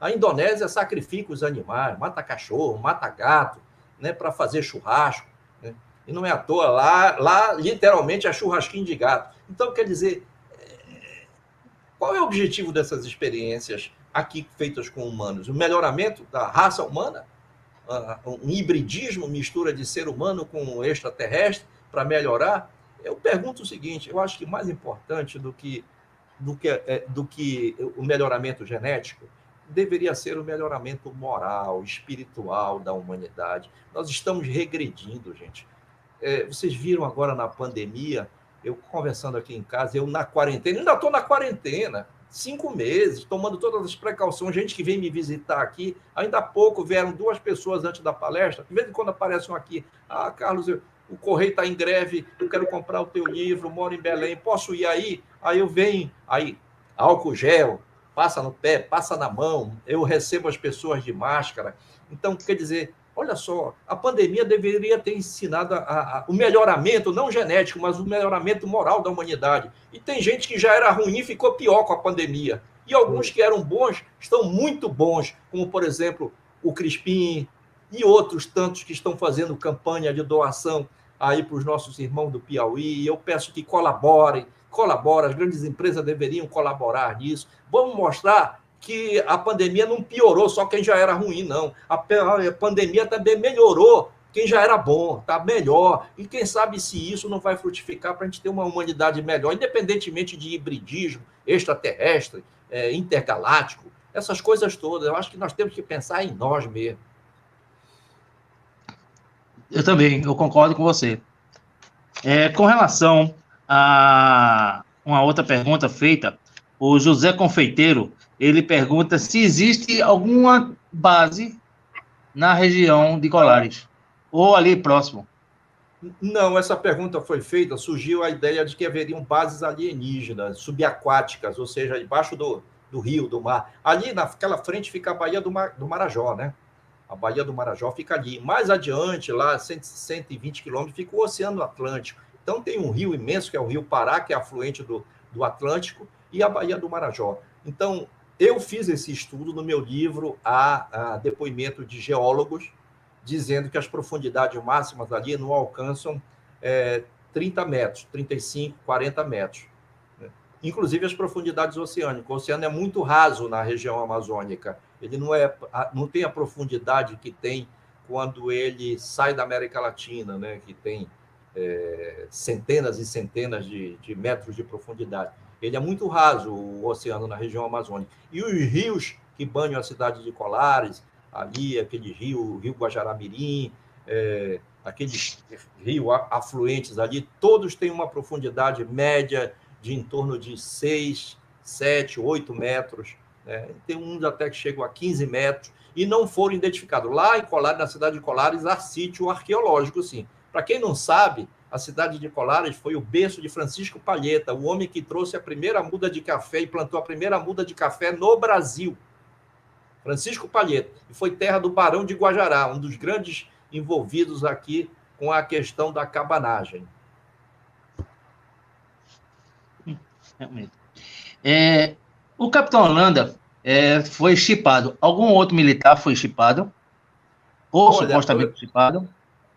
A Indonésia sacrifica os animais, mata cachorro, mata gato, né, para fazer churrasco, né? E não é à toa, lá literalmente é churrasquinho de gato. Então, quer dizer, qual é o objetivo dessas experiências aqui feitas com humanos? O melhoramento da raça humana? Um hibridismo, mistura de ser humano com extraterrestre para melhorar? Eu pergunto o seguinte, eu acho que mais importante do que o melhoramento genético deveria ser o melhoramento moral, espiritual da humanidade. Nós estamos regredindo, gente. Vocês viram agora na pandemia, eu conversando aqui em casa, eu na quarentena, ainda estou na quarentena, 5 meses, tomando todas as precauções, gente que vem me visitar aqui, ainda há pouco vieram 2 pessoas antes da palestra, de vez em quando aparecem aqui, Carlos, o correio está em greve, eu quero comprar o teu livro, moro em Belém, posso ir aí? Aí eu venho, aí álcool gel, passa no pé, passa na mão, eu recebo as pessoas de máscara. Então, quer dizer, olha só, a pandemia deveria ter ensinado o melhoramento, não genético, mas o melhoramento moral da humanidade. E tem gente que já era ruim e ficou pior com a pandemia. E alguns que eram bons estão muito bons, como, por exemplo, o Crispim e outros tantos que estão fazendo campanha de doação aí para os nossos irmãos do Piauí. Eu peço que colaborem, as grandes empresas deveriam colaborar nisso. Vamos mostrar que a pandemia não piorou só quem já era ruim, não. A pandemia também melhorou quem já era bom, está melhor. E quem sabe se isso não vai frutificar para a gente ter uma humanidade melhor, independentemente de hibridismo, extraterrestre, intergaláctico, essas coisas todas. Eu acho que nós temos que pensar em nós mesmos. Eu também, eu concordo com você. Com relação a uma outra pergunta feita, o José Confeiteiro, ele pergunta se existe alguma base na região de Colares, ou ali próximo. Não, essa pergunta foi feita, surgiu a ideia de que haveriam bases alienígenas, subaquáticas, ou seja, debaixo do rio, do mar. Ali, naquela frente, fica a Baía do Marajó, né? A Baía do Marajó fica ali. Mais adiante, lá, 120 quilômetros, fica o Oceano Atlântico. Então, tem um rio imenso, que é o Rio Pará, que é afluente do Atlântico, e a Baía do Marajó. Então, eu fiz esse estudo no meu livro, a depoimento de geólogos, dizendo que as profundidades máximas ali não alcançam 30 metros, 35, 40 metros. Né? Inclusive as profundidades oceânicas. O oceano é muito raso na região amazônica. Ele não tem a profundidade que tem quando ele sai da América Latina, né? Que tem centenas e centenas de metros de profundidade. Ele é muito raso, o oceano na região amazônica. E os rios que banham a cidade de Colares, ali, aquele o rio Guajará-Mirim, aqueles rios afluentes ali, todos têm uma profundidade média de em torno de 6, 7, 8 metros. Né? Tem uns até que chegam a 15 metros e não foram identificados. Lá em Colares, na cidade de Colares, há sítio arqueológico, sim. Para quem não sabe, a cidade de Colares foi o berço de Francisco Palheta, o homem que trouxe a primeira muda de café e plantou a primeira muda de café no Brasil. Francisco Palheta, e foi terra do Barão de Guajará, um dos grandes envolvidos aqui com a questão da cabanagem. Realmente. O Capitão Holanda foi chipado. Algum outro militar foi chipado? Ou supostamente chipado?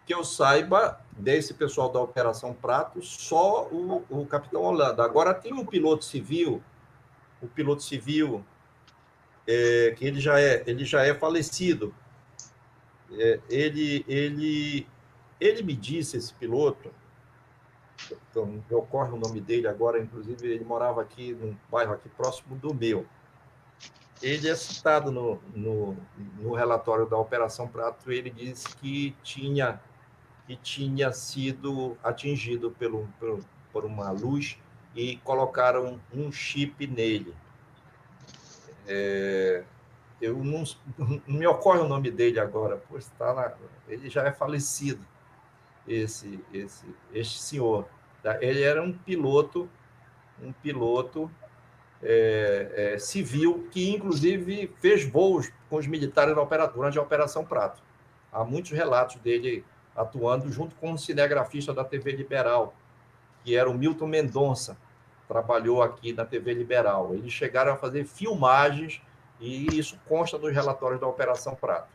Que eu saiba, desse pessoal da Operação Prato, só o Capitão Holanda. Agora tem um piloto civil, que ele já é falecido. Ele me disse, esse piloto, então, me ocorre o nome dele agora, inclusive ele morava aqui num bairro aqui próximo do meu. Ele é citado no relatório da Operação Prato, ele disse que tinha sido atingido por uma luz e colocaram um chip nele. Eu não me ocorre o nome dele agora, pois ele já é falecido, este senhor. Tá? Ele era um piloto civil que, inclusive, fez voos com os militares durante a Operação Prato. Há muitos relatos dele atuando junto com um cinegrafista da TV Liberal, que era o Milton Mendonça, trabalhou aqui na TV Liberal. Eles chegaram a fazer filmagens e isso consta dos relatórios da Operação Prato.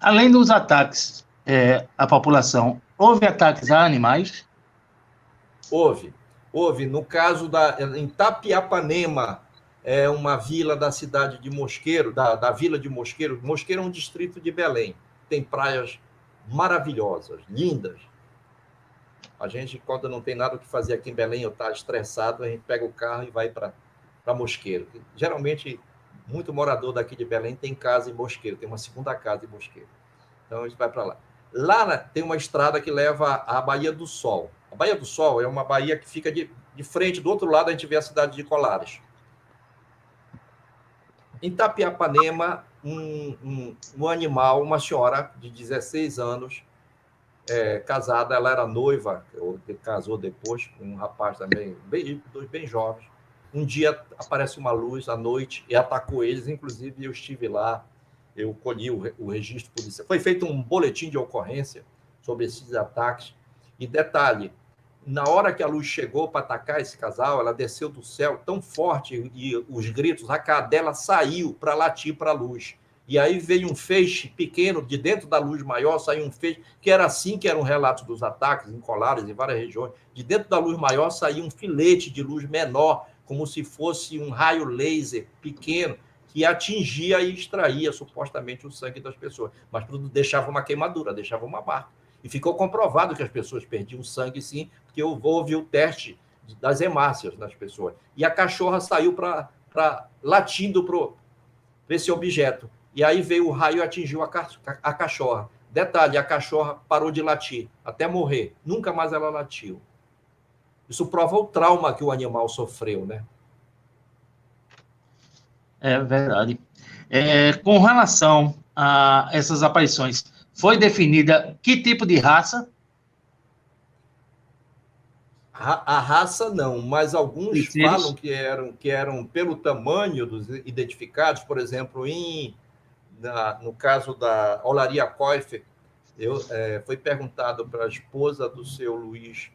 Além dos ataques à população, houve ataques a animais? Houve. No caso em Tapiapanema, uma vila da cidade de Mosqueiro, da vila de Mosqueiro. Mosqueiro é um distrito de Belém. Tem praias maravilhosas, lindas. A gente, quando não tem nada o que fazer aqui em Belém, ou está estressado, a gente pega o carro e vai para Mosqueiro. Geralmente, muito morador daqui de Belém tem casa em Mosqueiro, tem uma segunda casa em Mosqueiro. Então, a gente vai para lá. Lá tem uma estrada que leva à Baía do Sol. A Baía do Sol é uma baía que fica de frente, do outro lado a gente vê a cidade de Colares. Em Tapiapanema, um animal, uma senhora de 16 anos, casada, ela era noiva, casou depois com um rapaz também, dois bem jovens. Um dia aparece uma luz à noite e atacou eles, inclusive eu estive lá, eu colhi o registro policial. Foi feito um boletim de ocorrência sobre esses ataques. E detalhe, na hora que a luz chegou para atacar esse casal, ela desceu do céu tão forte e os gritos, a cadela saiu para latir para a luz. E aí veio um feixe pequeno, de dentro da luz maior saiu um feixe, que era assim que eram relatos dos ataques em Colares, em várias regiões. De dentro da luz maior saía um filete de luz menor, como se fosse um raio laser pequeno, que atingia e extraía supostamente o sangue das pessoas. Mas tudo deixava uma queimadura, deixava uma marca. E ficou comprovado que as pessoas perdiam sangue, sim, porque houve o teste das hemácias nas pessoas. E a cachorra saiu latindo para esse objeto. E aí veio o raio e atingiu a cachorra. Detalhe, a cachorra parou de latir, até morrer. Nunca mais ela latiu. Isso prova o trauma que o animal sofreu, né? É verdade. Com relação a essas aparições, foi definida que tipo de raça? A raça não, mas alguns falam que eram pelo tamanho dos identificados, por exemplo, no caso da Olaria Koifer, foi perguntado para a esposa do seu Luiz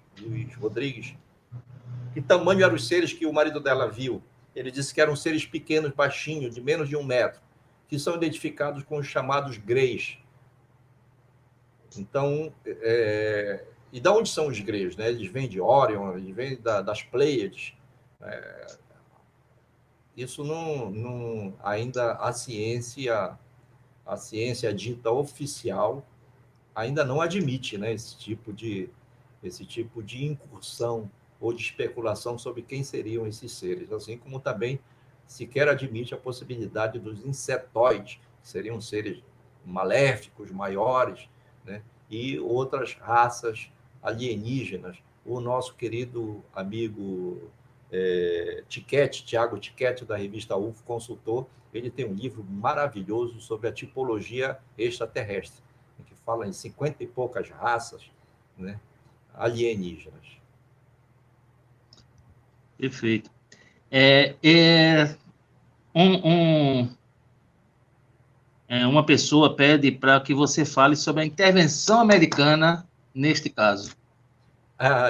Rodrigues que tamanho eram os seres que o marido dela viu. Ele disse que eram seres pequenos, baixinhos, de menos de 1 metro, que são identificados com os chamados greys. Então, e de onde são os greys? Né? Eles vêm de Orion, eles vêm das Pleiades. Isso não ainda a ciência dita oficial ainda não admite, né, esse tipo de incursão ou de especulação sobre quem seriam esses seres, assim como também sequer admite a possibilidade dos insetoides, que seriam seres maléficos, maiores, né, e outras raças alienígenas. O nosso querido amigo Tiago Tiquete, da revista UFO, consultor, ele tem um livro maravilhoso sobre a tipologia extraterrestre, que fala em 50 e poucas raças, né, alienígenas. Perfeito. Uma pessoa pede para que você fale sobre a intervenção americana neste caso.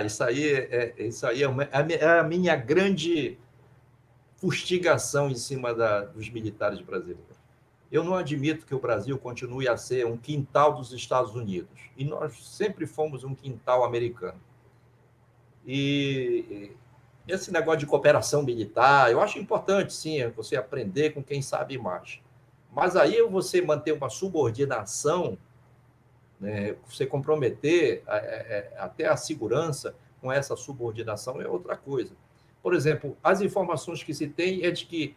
Isso aí é a minha grande fustigação em cima dos militares brasileiros. Eu não admito que o Brasil continue a ser um quintal dos Estados Unidos. E nós sempre fomos um quintal americano. E esse negócio de cooperação militar, eu acho importante, sim, você aprender com quem sabe mais. Mas aí você manter uma subordinação, né, você comprometer até a segurança com essa subordinação é outra coisa. Por exemplo, as informações que se tem é de que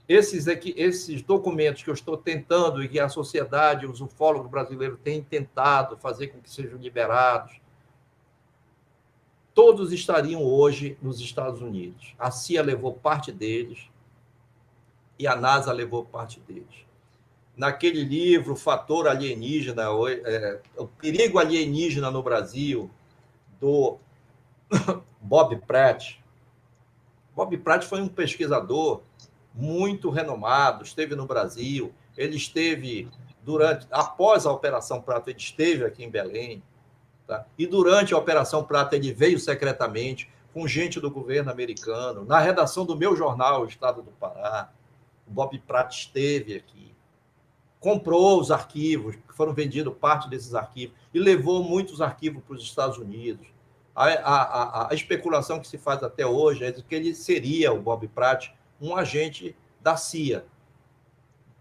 esses documentos que eu estou tentando e que a sociedade, os ufólogos brasileiros têm tentado fazer com que sejam liberados, todos estariam hoje nos Estados Unidos. A CIA levou parte deles e a NASA levou parte deles. Naquele livro, Fator Alienígena, o Perigo Alienígena no Brasil, do Bob Pratt. Bob Pratt foi um pesquisador muito renomado, esteve no Brasil, ele esteve após a Operação Prato, ele esteve aqui em Belém, tá? E durante a Operação Prato ele veio secretamente com gente do governo americano, na redação do meu jornal, o Estado do Pará, o Bob Pratt esteve aqui, comprou os arquivos, que foram vendidos parte desses arquivos, e levou muitos arquivos para os Estados Unidos. A especulação que se faz até hoje é de que ele seria, o Bob Pratt, um agente da CIA.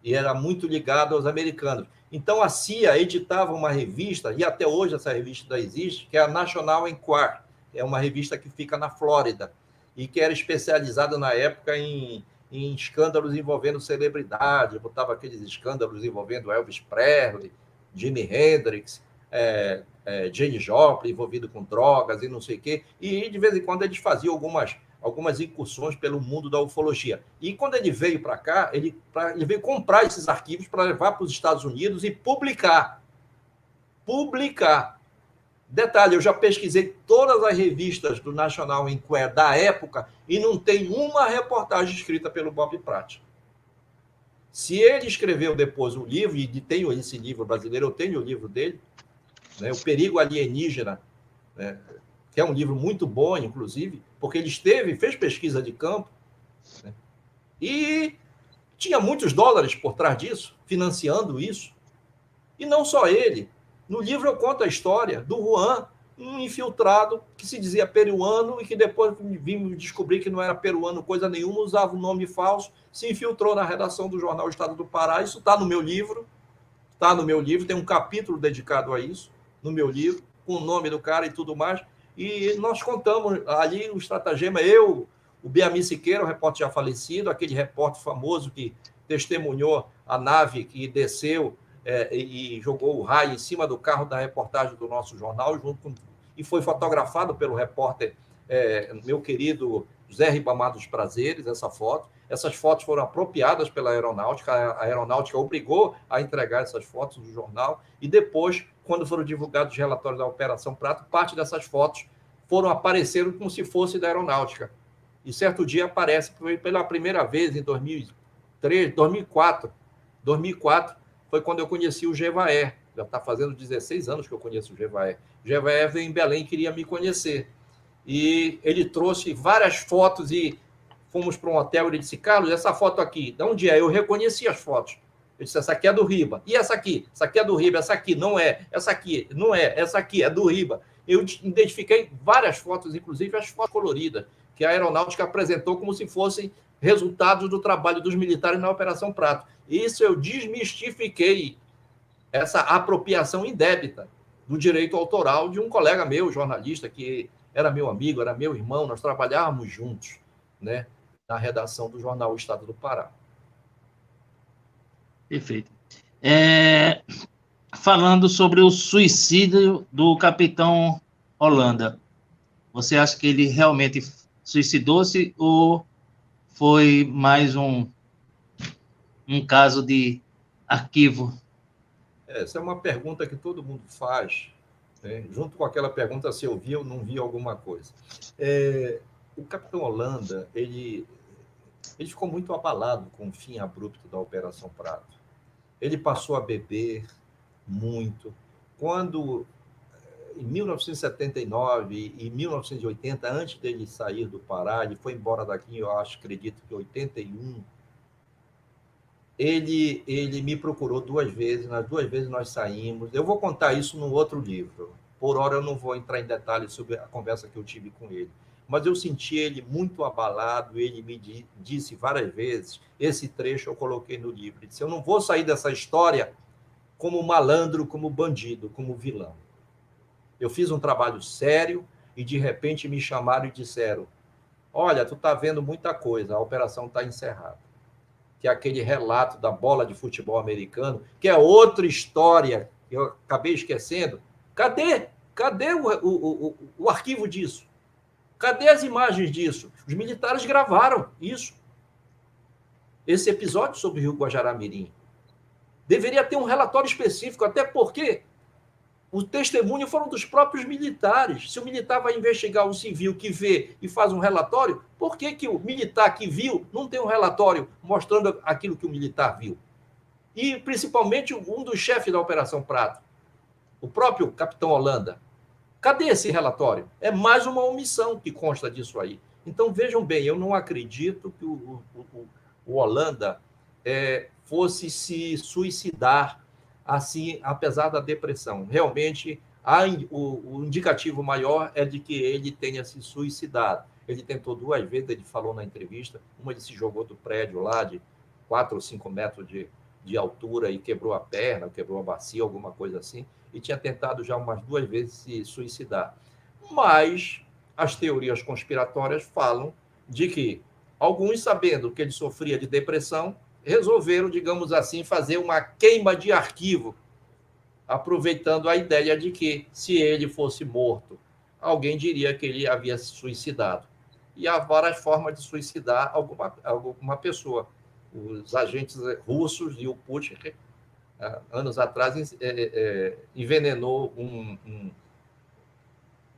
e era muito ligado aos americanos. Então, a CIA editava uma revista, e até hoje essa revista ainda existe, que é a National Enquirer, é uma revista que fica na Flórida, e que era especializada na época em escândalos envolvendo celebridade, botava aqueles escândalos envolvendo Elvis Presley, Jimi Hendrix, Janis Joplin envolvido com drogas e não sei o quê, e de vez em quando eles faziam algumas incursões pelo mundo da ufologia. E quando ele veio para cá, ele veio comprar esses arquivos para levar para os Estados Unidos e publicar. Detalhe, eu já pesquisei todas as revistas do National Enquirer da época e não tem uma reportagem escrita pelo Bob Pratt. Se ele escreveu depois um livro, e tenho esse livro brasileiro, eu tenho o livro dele, né, O Perigo Alienígena, né, que é um livro muito bom, inclusive, porque ele fez pesquisa de campo, né, e tinha muitos dólares por trás disso, financiando isso. E não só ele. No livro eu conto a história do Juan, um infiltrado que se dizia peruano e que depois vimos descobrir que não era peruano coisa nenhuma, usava um nome falso, se infiltrou na redação do jornal Estado do Pará. Isso está no meu livro, tem um capítulo dedicado a isso, no meu livro, com o nome do cara e tudo mais. E nós contamos ali o estratagema, o Beami Siqueira, o repórter já falecido, aquele repórter famoso que testemunhou a nave que desceu e jogou o raio em cima do carro da reportagem do nosso jornal, e foi fotografado pelo repórter, meu querido José Ribamar dos Prazeres, essa foto. Essas fotos foram apropriadas pela aeronáutica, a aeronáutica obrigou a entregar essas fotos no jornal, e depois, quando foram divulgados os relatórios da Operação Prato, parte dessas fotos foram aparecendo como se fosse da aeronáutica. E certo dia aparece pela primeira vez em 2004, foi quando eu conheci o Gevaer. Já está fazendo 16 anos que eu conheço o Gevaer. O Gevaer veio em Belém, queria me conhecer. E ele trouxe várias fotos e fomos para um hotel. Ele disse, Carlos, essa foto aqui, de onde é? Eu reconheci as fotos. Eu disse, essa aqui é do Riba. E essa aqui? Essa aqui é do Riba. Essa aqui não é. Essa aqui não é. Essa aqui é do Riba. Eu identifiquei várias fotos, inclusive as fotos coloridas, que a aeronáutica apresentou como se fossem resultados do trabalho dos militares na Operação Prato. Isso eu desmistifiquei, essa apropriação indébita do direito autoral de um colega meu, jornalista, que era meu amigo, era meu irmão, nós trabalhávamos juntos, né, na redação do jornal Estado do Pará. Perfeito. Falando sobre o suicídio do capitão Holanda, você acha que ele realmente suicidou-se ou foi mais um caso de arquivo? Essa é uma pergunta que todo mundo faz, né? Junto com aquela pergunta se eu vi ou não vi alguma coisa. O capitão Holanda, ele ficou muito abalado com o fim abrupto da Operação Prato. Ele passou a beber muito. Quando, em 1979 e 1980, antes dele sair do Pará, ele foi embora daqui, eu acredito que em 81, ele me procurou 2 vezes, nas 2 vezes nós saímos. Eu vou contar isso num outro livro. Por hora eu não vou entrar em detalhes sobre a conversa que eu tive com ele. Mas eu senti ele muito abalado, ele me disse várias vezes, esse trecho eu coloquei no livro, ele disse, eu não vou sair dessa história como malandro, como bandido, como vilão. Eu fiz um trabalho sério e, de repente, me chamaram e disseram, olha, tu está vendo muita coisa, a operação está encerrada. Que é aquele relato da bola de futebol americano, que é outra história que eu acabei esquecendo. Cadê o arquivo disso? Cadê as imagens disso? Os militares gravaram isso. Esse episódio sobre o Rio Guajará-Mirim. Deveria ter um relatório específico, até porque o testemunho foram dos próprios militares. Se o militar vai investigar um civil que vê e faz um relatório, por que o militar que viu não tem um relatório mostrando aquilo que o militar viu? E, principalmente, um dos chefes da Operação Prato, o próprio capitão Holanda. Cadê esse relatório? É mais uma omissão que consta disso aí. Então, vejam bem, eu não acredito que o Holanda fosse se suicidar assim, apesar da depressão. Realmente, o indicativo maior é de que ele tenha se suicidado. Ele tentou 2 vezes, ele falou na entrevista, uma ele se jogou do prédio lá de 4 ou 5 metros de altura e quebrou a perna, quebrou a bacia, alguma coisa assim, e tinha tentado já umas 2 vezes se suicidar. Mas as teorias conspiratórias falam de que alguns, sabendo que ele sofria de depressão, resolveram, digamos assim, fazer uma queima de arquivo, aproveitando a ideia de que, se ele fosse morto, alguém diria que ele havia se suicidado. E há várias formas de suicidar alguma pessoa. Os agentes russos e o Putin, anos atrás, envenenou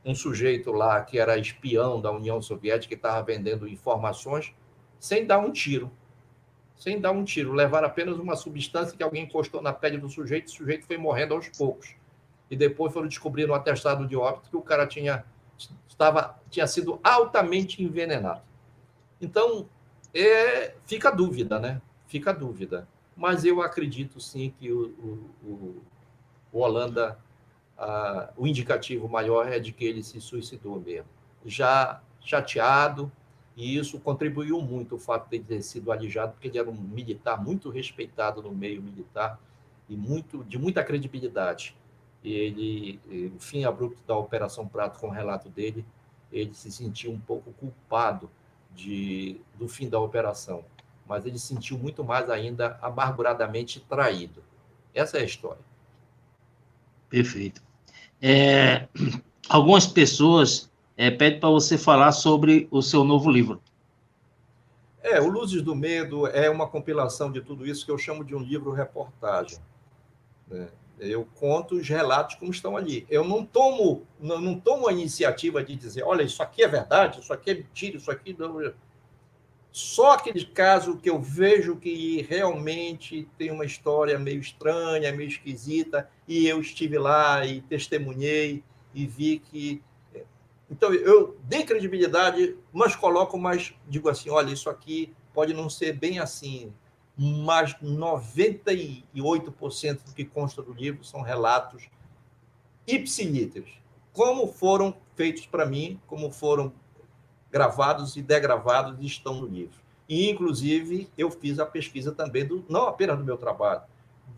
um sujeito lá que era espião da União Soviética, que estava vendendo informações, sem dar um tiro. Sem dar um tiro. Levaram apenas uma substância que alguém encostou na pele do sujeito, o sujeito foi morrendo aos poucos. E depois foram descobrir no atestado de óbito que o cara tinha sido altamente envenenado. Então, fica a dúvida, né? Fica a dúvida. Mas eu acredito, sim, que o Holanda, o indicativo maior é de que ele se suicidou mesmo. Já chateado, e isso contribuiu muito, o fato de ele ter sido alijado, porque ele era um militar muito respeitado no meio militar e de muita credibilidade. E o fim abrupto da Operação Prato, com o relato dele, ele se sentiu um pouco culpado do fim da operação, mas ele se sentiu muito mais ainda amarguradamente traído. Essa é a história. Perfeito. Algumas pessoas pedem para você falar sobre o seu novo livro. O Luzes do Medo é uma compilação de tudo isso que eu chamo de um livro-reportagem, né? Eu conto os relatos como estão ali. Eu não tomo a iniciativa de dizer, olha, isso aqui é verdade, isso aqui é mentira, isso aqui não. Só aquele caso que eu vejo que realmente tem uma história meio estranha, meio esquisita, e eu estive lá e testemunhei e vi que... Então, eu dei credibilidade, mas digo assim, olha, isso aqui pode não ser bem assim, mas 98% do que consta do livro são relatos ipsilíteros, como foram feitos para mim, como foram gravados e degravados e estão no livro. E, inclusive, eu fiz a pesquisa também, não apenas do meu trabalho,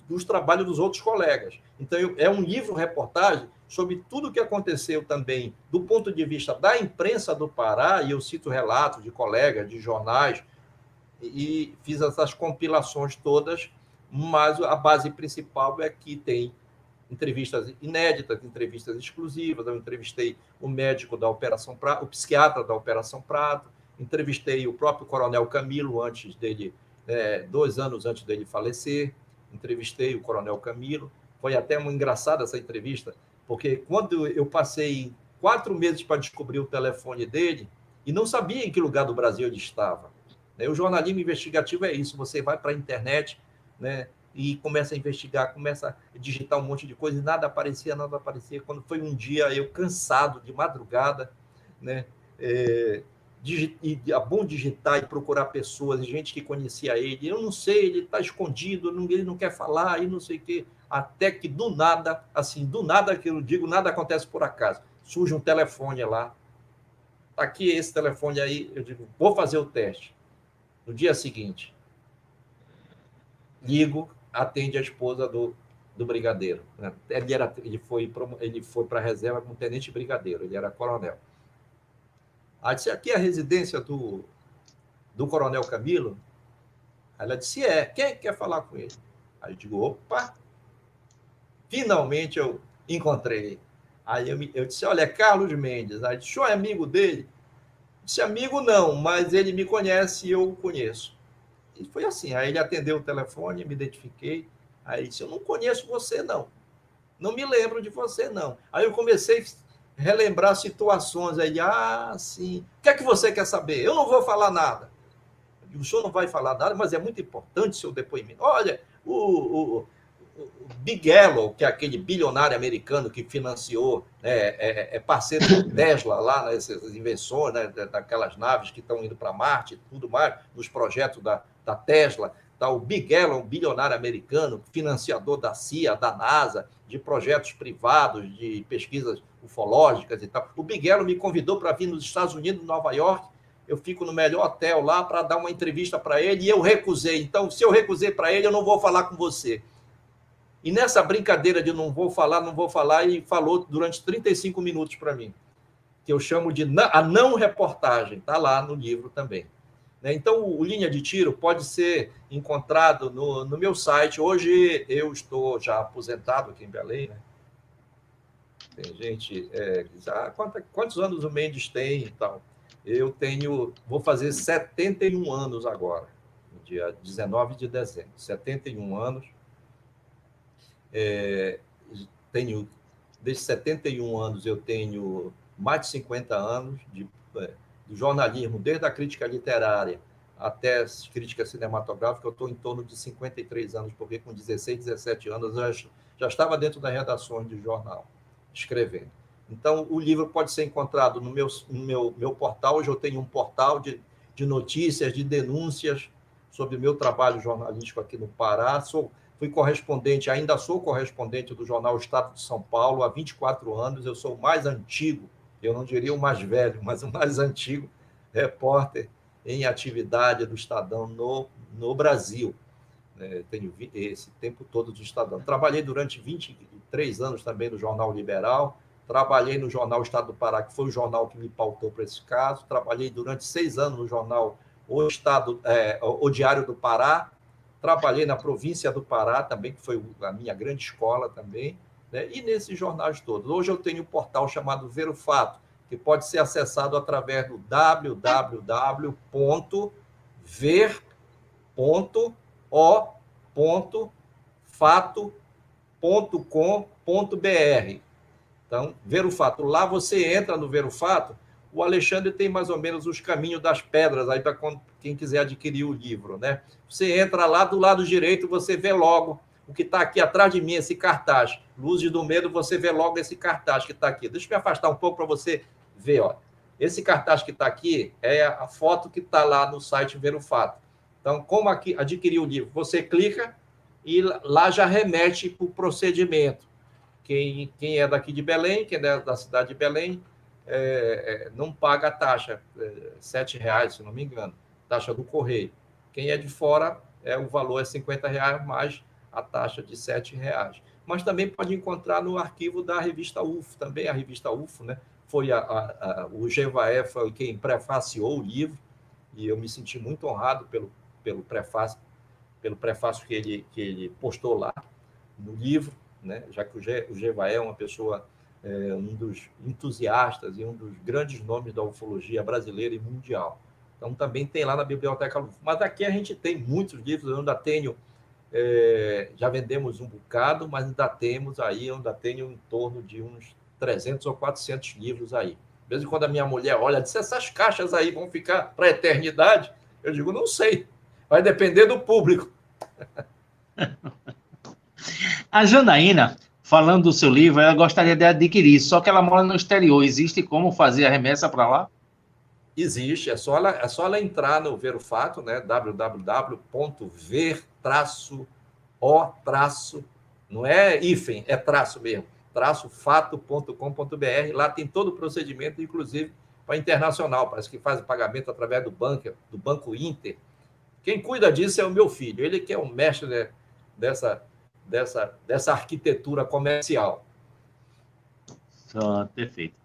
dos trabalhos dos outros colegas. Então, é um livro-reportagem sobre tudo o que aconteceu também do ponto de vista da imprensa do Pará, e eu cito relatos de colegas, de jornais, e fiz essas compilações todas, mas a base principal é que tem entrevistas inéditas, entrevistas exclusivas. Eu entrevistei o médico da Operação Prato, o psiquiatra da Operação Prato, entrevistei o próprio Coronel Camilo antes dele, 2 anos antes dele falecer, entrevistei o Coronel Camilo. Foi até uma engraçada essa entrevista, porque quando eu passei 4 meses para descobrir o telefone dele, e não sabia em que lugar do Brasil ele estava. O jornalismo investigativo é isso, você vai para a internet, né, e começa a investigar, começa a digitar um monte de coisa, e nada aparecia. Quando foi um dia, eu cansado, de madrugada, né, é bom digitar e procurar pessoas, gente que conhecia ele. Eu não sei, ele está escondido, ele não quer falar, e não sei o quê. Até que do nada que eu digo, nada acontece por acaso. Surge um telefone lá. Está aqui esse telefone aí, eu digo, vou fazer o teste. No dia seguinte, ligo, atende a esposa do brigadeiro. Ele foi para a reserva como tenente brigadeiro, ele era coronel. Aí disse, aqui é a residência do Coronel Camilo? Aí ela disse, quem quer falar com ele? Aí eu digo, opa, finalmente eu encontrei. Aí eu disse, olha, é Carlos Mendes. Aí disse, o senhor é amigo dele? Disse, amigo não, mas ele me conhece e eu o conheço. E foi assim, aí ele atendeu o telefone, me identifiquei, aí ele disse, eu não conheço você, não me lembro de você, não. Aí eu comecei a relembrar situações, aí, sim, o que é que você quer saber? Eu não vou falar nada. Eu digo, o senhor não vai falar nada, mas é muito importante o seu depoimento. Olha, o Bigelow, que é aquele bilionário americano que financiou, é parceiro do Tesla lá nessas invenções, né, daquelas naves que estão indo para Marte e tudo mais, nos projetos da Tesla. Tá, o Bigelow, um bilionário americano, financiador da CIA, da NASA, de projetos privados, de pesquisas ufológicas e tal. O Bigelow me convidou para vir nos Estados Unidos, Nova York, eu fico no melhor hotel lá para dar uma entrevista para ele e eu recusei. Então, se eu recusei para ele, eu não vou falar com você. E nessa brincadeira de não vou falar, ele falou durante 35 minutos para mim, que eu chamo de a não reportagem, está lá no livro também. Então, o Linha de Tiro pode ser encontrado no meu site. Hoje eu estou já aposentado aqui em Belém, né? Tem gente que diz, quantos anos o Mendes tem e tal. Vou fazer 71 anos agora, no dia 19 de dezembro. 71 anos. Desde 71 anos, eu tenho mais de 50 anos do jornalismo, desde a crítica literária até a crítica cinematográfica. Eu estou em torno de 53 anos, porque com 16, 17 anos eu já estava dentro das redações de jornal, escrevendo. Então, o livro pode ser encontrado no meu portal. Hoje eu tenho um portal de notícias, de denúncias sobre o meu trabalho jornalístico aqui no Pará. Fui correspondente, ainda sou correspondente do jornal Estado de São Paulo há 24 anos. Eu sou o mais antigo, eu não diria o mais velho, mas o mais antigo repórter em atividade do Estadão no Brasil. Tenho esse tempo todo do Estadão. Trabalhei durante 23 anos também no Jornal Liberal, trabalhei no jornal Estado do Pará, que foi o jornal que me pautou para esse caso, trabalhei durante 6 anos no jornal O Diário do Pará, trabalhei na província do Pará também, que foi a minha grande escola também, né? E nesses jornais todos. Hoje eu tenho um portal chamado Ver o Fato, que pode ser acessado através do www.ver.o.fato.com.br. Então, Ver o Fato. Lá você entra no Ver o Fato. O Alexandre tem mais ou menos os caminhos das pedras aí para quem quiser adquirir o livro, né? Você entra lá do lado direito, você vê logo o que está aqui atrás de mim, esse cartaz. Luzes do Medo, você vê logo esse cartaz que está aqui. Deixa eu me afastar um pouco para você ver, ó. Esse cartaz que está aqui é a foto que está lá no site Ver o Fato. Então, como adquirir o livro? Você clica e lá já remete para o procedimento. Quem é daqui de Belém, quem é da cidade de Belém, não paga a taxa, R$7, se não me engano, taxa do correio. Quem é de fora, o valor é R$50, mais a taxa de R$7. Mas também pode encontrar no arquivo da revista UFO, também a revista UFO, né? Foi o Jevaé foi quem prefaciou o livro, e eu me senti muito honrado pelo prefácio que ele postou lá no livro, né? Já que o Jevaé é uma pessoa, um dos entusiastas e um dos grandes nomes da ufologia brasileira e mundial. Então, também tem lá na Biblioteca UFO. Mas aqui a gente tem muitos livros, eu ainda tenho, já vendemos um bocado, mas ainda tenho em torno de uns 300 ou 400 livros aí. De vez em quando a minha mulher olha e diz, essas caixas aí vão ficar para a eternidade? Eu digo, não sei, vai depender do público. A Janaína, falando do seu livro, ela gostaria de adquirir, só que ela mora no exterior. Existe como fazer a remessa para lá? Existe, é só ela entrar no Ver o Fato, né? www.ver-o- não é hífen, é traço mesmo, fato.com.br. Lá tem todo o procedimento, inclusive para internacional. Parece que faz o pagamento através do Banco Inter. Quem cuida disso é o meu filho, ele que é o mestre, né, dessa arquitetura comercial. Perfeito.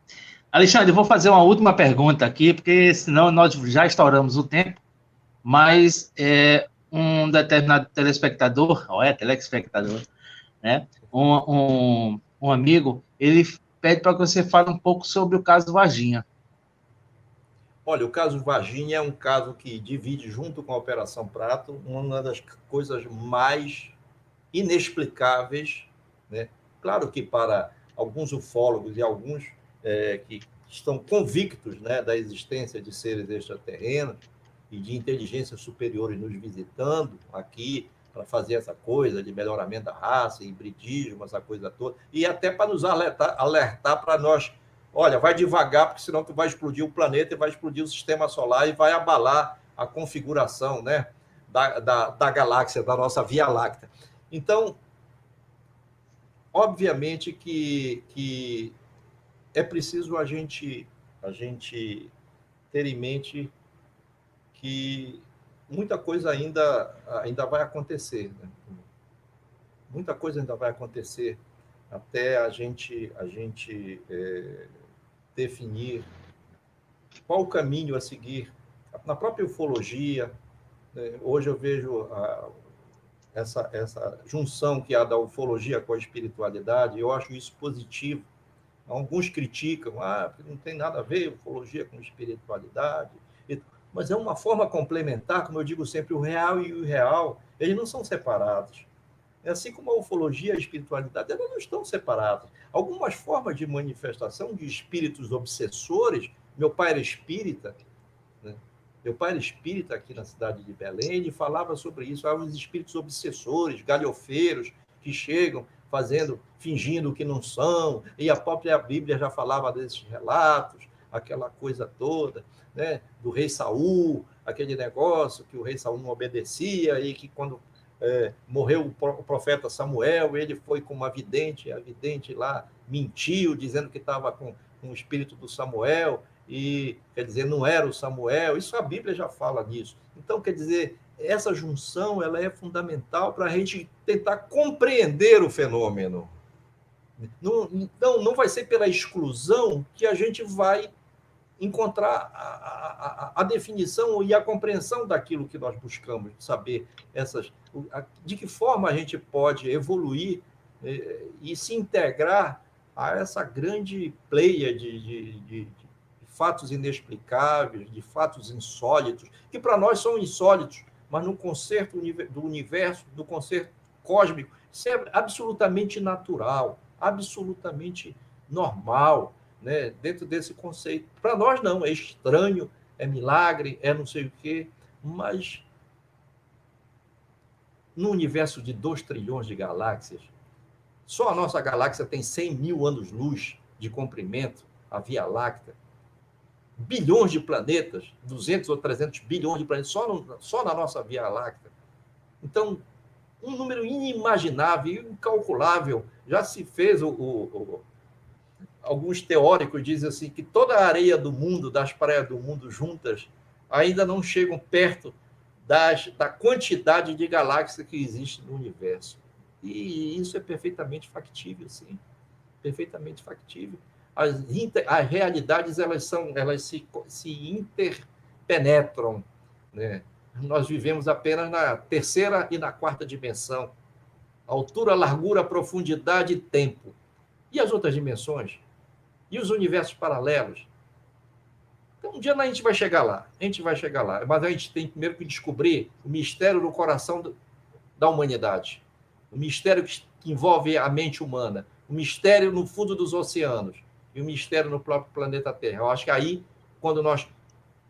Alexandre, eu vou fazer uma última pergunta aqui, porque senão nós já estouramos o tempo, mas um determinado telespectador, né? Um amigo, ele pede para que você fale um pouco sobre o caso Varginha. Olha, o caso Varginha é um caso que divide, junto com a Operação Prato, uma das coisas mais inexplicáveis, né? Claro que para alguns ufólogos e alguns que estão convictos, né, da existência de seres extraterrenos e de inteligências superiores nos visitando aqui para fazer essa coisa de melhoramento da raça, hibridismo, essa coisa toda, e até para nos alertar para nós, olha, vai devagar, porque senão tu vai explodir o planeta e vai explodir o sistema solar e vai abalar a configuração, né, da galáxia, da nossa Via Láctea. Então, obviamente que é preciso a gente ter em mente que muita coisa ainda vai acontecer, né? Muita coisa ainda vai acontecer até a gente definir qual o caminho a seguir. Na própria ufologia, né? Hoje eu vejo essa junção que há da ufologia com a espiritualidade, eu acho isso positivo. Alguns criticam, não tem nada a ver ufologia com espiritualidade, mas é uma forma complementar, como eu digo sempre, o real e o irreal, eles não são separados. É assim como a ufologia e a espiritualidade, elas não estão separadas. Algumas formas de manifestação de espíritos obsessores, meu pai era espírita, né? Meu pai era espírita aqui na cidade de Belém, ele falava sobre isso, há os espíritos obsessores, galhofeiros, que chegam fingindo que não são, e a própria Bíblia já falava desses relatos, aquela coisa toda, né? Do rei Saul, aquele negócio que o rei Saul não obedecia, e que quando morreu o profeta Samuel, ele foi com uma vidente, a vidente lá mentiu, dizendo que estava com o espírito do Samuel, e, quer dizer, não era o Samuel. Isso a Bíblia já fala nisso. Então, quer dizer, essa junção ela é fundamental para a gente tentar compreender o fenômeno. Então, não vai ser pela exclusão que a gente vai encontrar a definição e a compreensão daquilo que nós buscamos, saber de que forma a gente pode evoluir e se integrar a essa grande pleia de fatos inexplicáveis, de fatos insólitos, que para nós são insólitos, mas no conceito do universo, do conceito cósmico, isso é absolutamente natural, absolutamente normal, né? Dentro desse conceito. Para nós não, é estranho, é milagre, é não sei o quê, mas no universo de 2 trilhões de galáxias, só a nossa galáxia tem 100 mil anos-luz de comprimento, a Via Láctea, bilhões de planetas, 200 ou 300 bilhões de planetas, só na nossa Via Láctea. Então, um número inimaginável, incalculável. Já se fez, alguns teóricos dizem assim, que toda a areia do mundo, das praias do mundo juntas, ainda não chegam perto da quantidade de galáxias que existe no universo. E isso é perfeitamente factível, sim. Perfeitamente factível. As realidades elas se interpenetram, né? Nós vivemos apenas na terceira e na quarta dimensão. Altura, largura, profundidade e tempo. E as outras dimensões? E os universos paralelos? Então, um dia a gente vai chegar lá. Mas a gente tem primeiro que descobrir o mistério do coração da humanidade. O mistério que envolve a mente humana. O mistério no fundo dos oceanos. E o mistério no próprio planeta Terra. Eu acho que aí, quando nós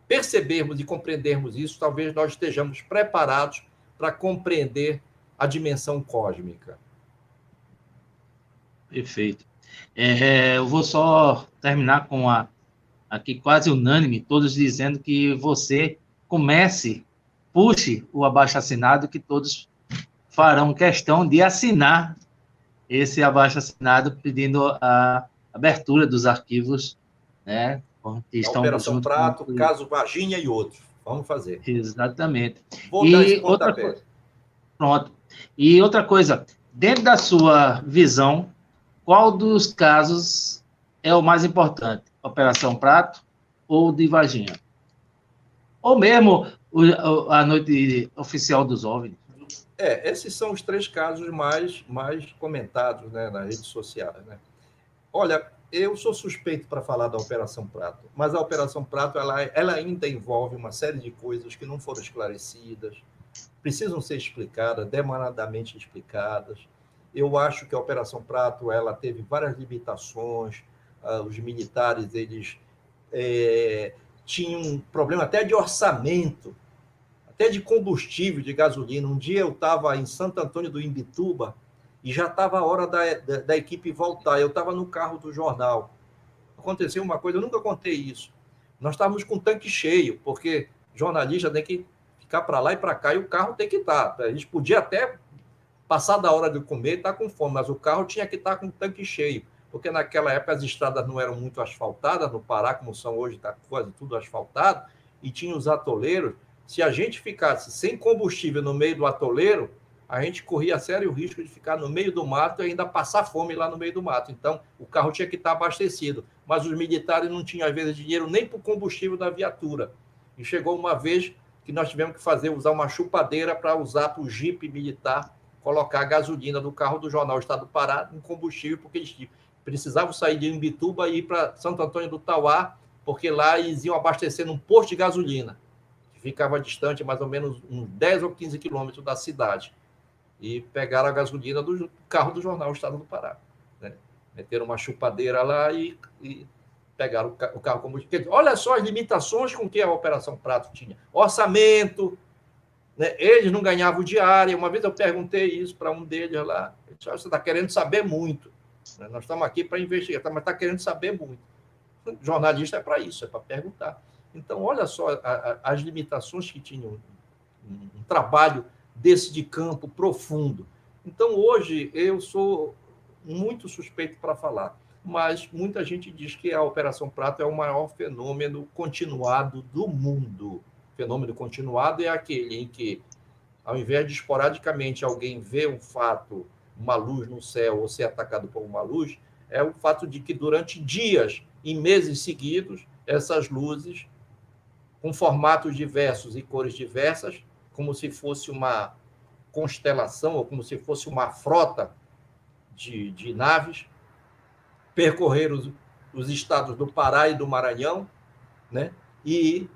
percebermos e compreendermos isso, talvez nós estejamos preparados para compreender a dimensão cósmica. Perfeito. Eu vou só terminar com aqui quase unânime, todos dizendo que você puxe o abaixo-assinado, que todos farão questão de assinar esse abaixo-assinado pedindo a abertura dos arquivos, né? Que estão Operação Prato, caso Varginha e outros. Vamos fazer. Exatamente. Vou dar esse pontapé. Pronto. E outra coisa, dentro da sua visão, qual dos casos é o mais importante? Operação Prato ou de Varginha? Ou mesmo a noite oficial dos OVNIs? Esses são os 3 casos mais comentados, né, nas redes sociais, né? Olha, eu sou suspeito para falar da Operação Prato, mas a Operação Prato ela ainda envolve uma série de coisas que não foram esclarecidas, precisam ser explicadas, demoradamente explicadas. Eu acho que a Operação Prato ela teve várias limitações, os militares eles tinham um problema até de orçamento, até de combustível, de gasolina. Um dia eu estava em Santo Antônio do Imbituba e já estava a hora da equipe voltar. Eu estava no carro do jornal. Aconteceu uma coisa, eu nunca contei isso. Nós estávamos com o tanque cheio, porque jornalista tem que ficar para lá e para cá, e o carro tem que estar. A gente podia até passar da hora de comer e estar com fome, mas o carro tinha que estar com o tanque cheio, porque naquela época as estradas não eram muito asfaltadas, no Pará, como são hoje, está quase tudo asfaltado, e tinha os atoleiros. Se a gente ficasse sem combustível no meio do atoleiro, a gente corria sério risco de ficar no meio do mato e ainda passar fome lá no meio do mato. Então, o carro tinha que estar abastecido. Mas os militares não tinham, às vezes, dinheiro nem para o combustível da viatura. E chegou uma vez que nós tivemos que usar uma chupadeira para usar para o jipe militar colocar a gasolina do carro do Jornal Estado do Pará em combustível, porque eles precisavam sair de Imbituba e ir para Santo Antônio do Tauá, porque lá eles iam abastecer num posto de gasolina, que ficava distante mais ou menos uns 10 ou 15 quilômetros da cidade. E pegaram a gasolina do carro do Jornal Estado do Pará. Né? Meteram uma chupadeira lá e pegaram o carro combustível. Olha só as limitações com que a Operação Prato tinha. Orçamento, né? Eles não ganhavam diária. Uma vez eu perguntei isso para um deles lá. Ele disse, você está querendo saber muito. Nós estamos aqui para investigar, mas está querendo saber muito. O jornalista é para isso, é para perguntar. Então, olha só as limitações que tinham um trabalho desse de campo profundo. Então, hoje, eu sou muito suspeito para falar, mas muita gente diz que a Operação Prato é o maior fenômeno continuado do mundo. Fenômeno continuado é aquele em que, ao invés de esporadicamente alguém ver um fato, uma luz no céu ou ser atacado por uma luz, é o fato de que durante dias e meses seguidos, essas luzes, com formatos diversos e cores diversas, como se fosse uma constelação ou como se fosse uma frota de naves, percorreram os estados do Pará e do Maranhão, né? E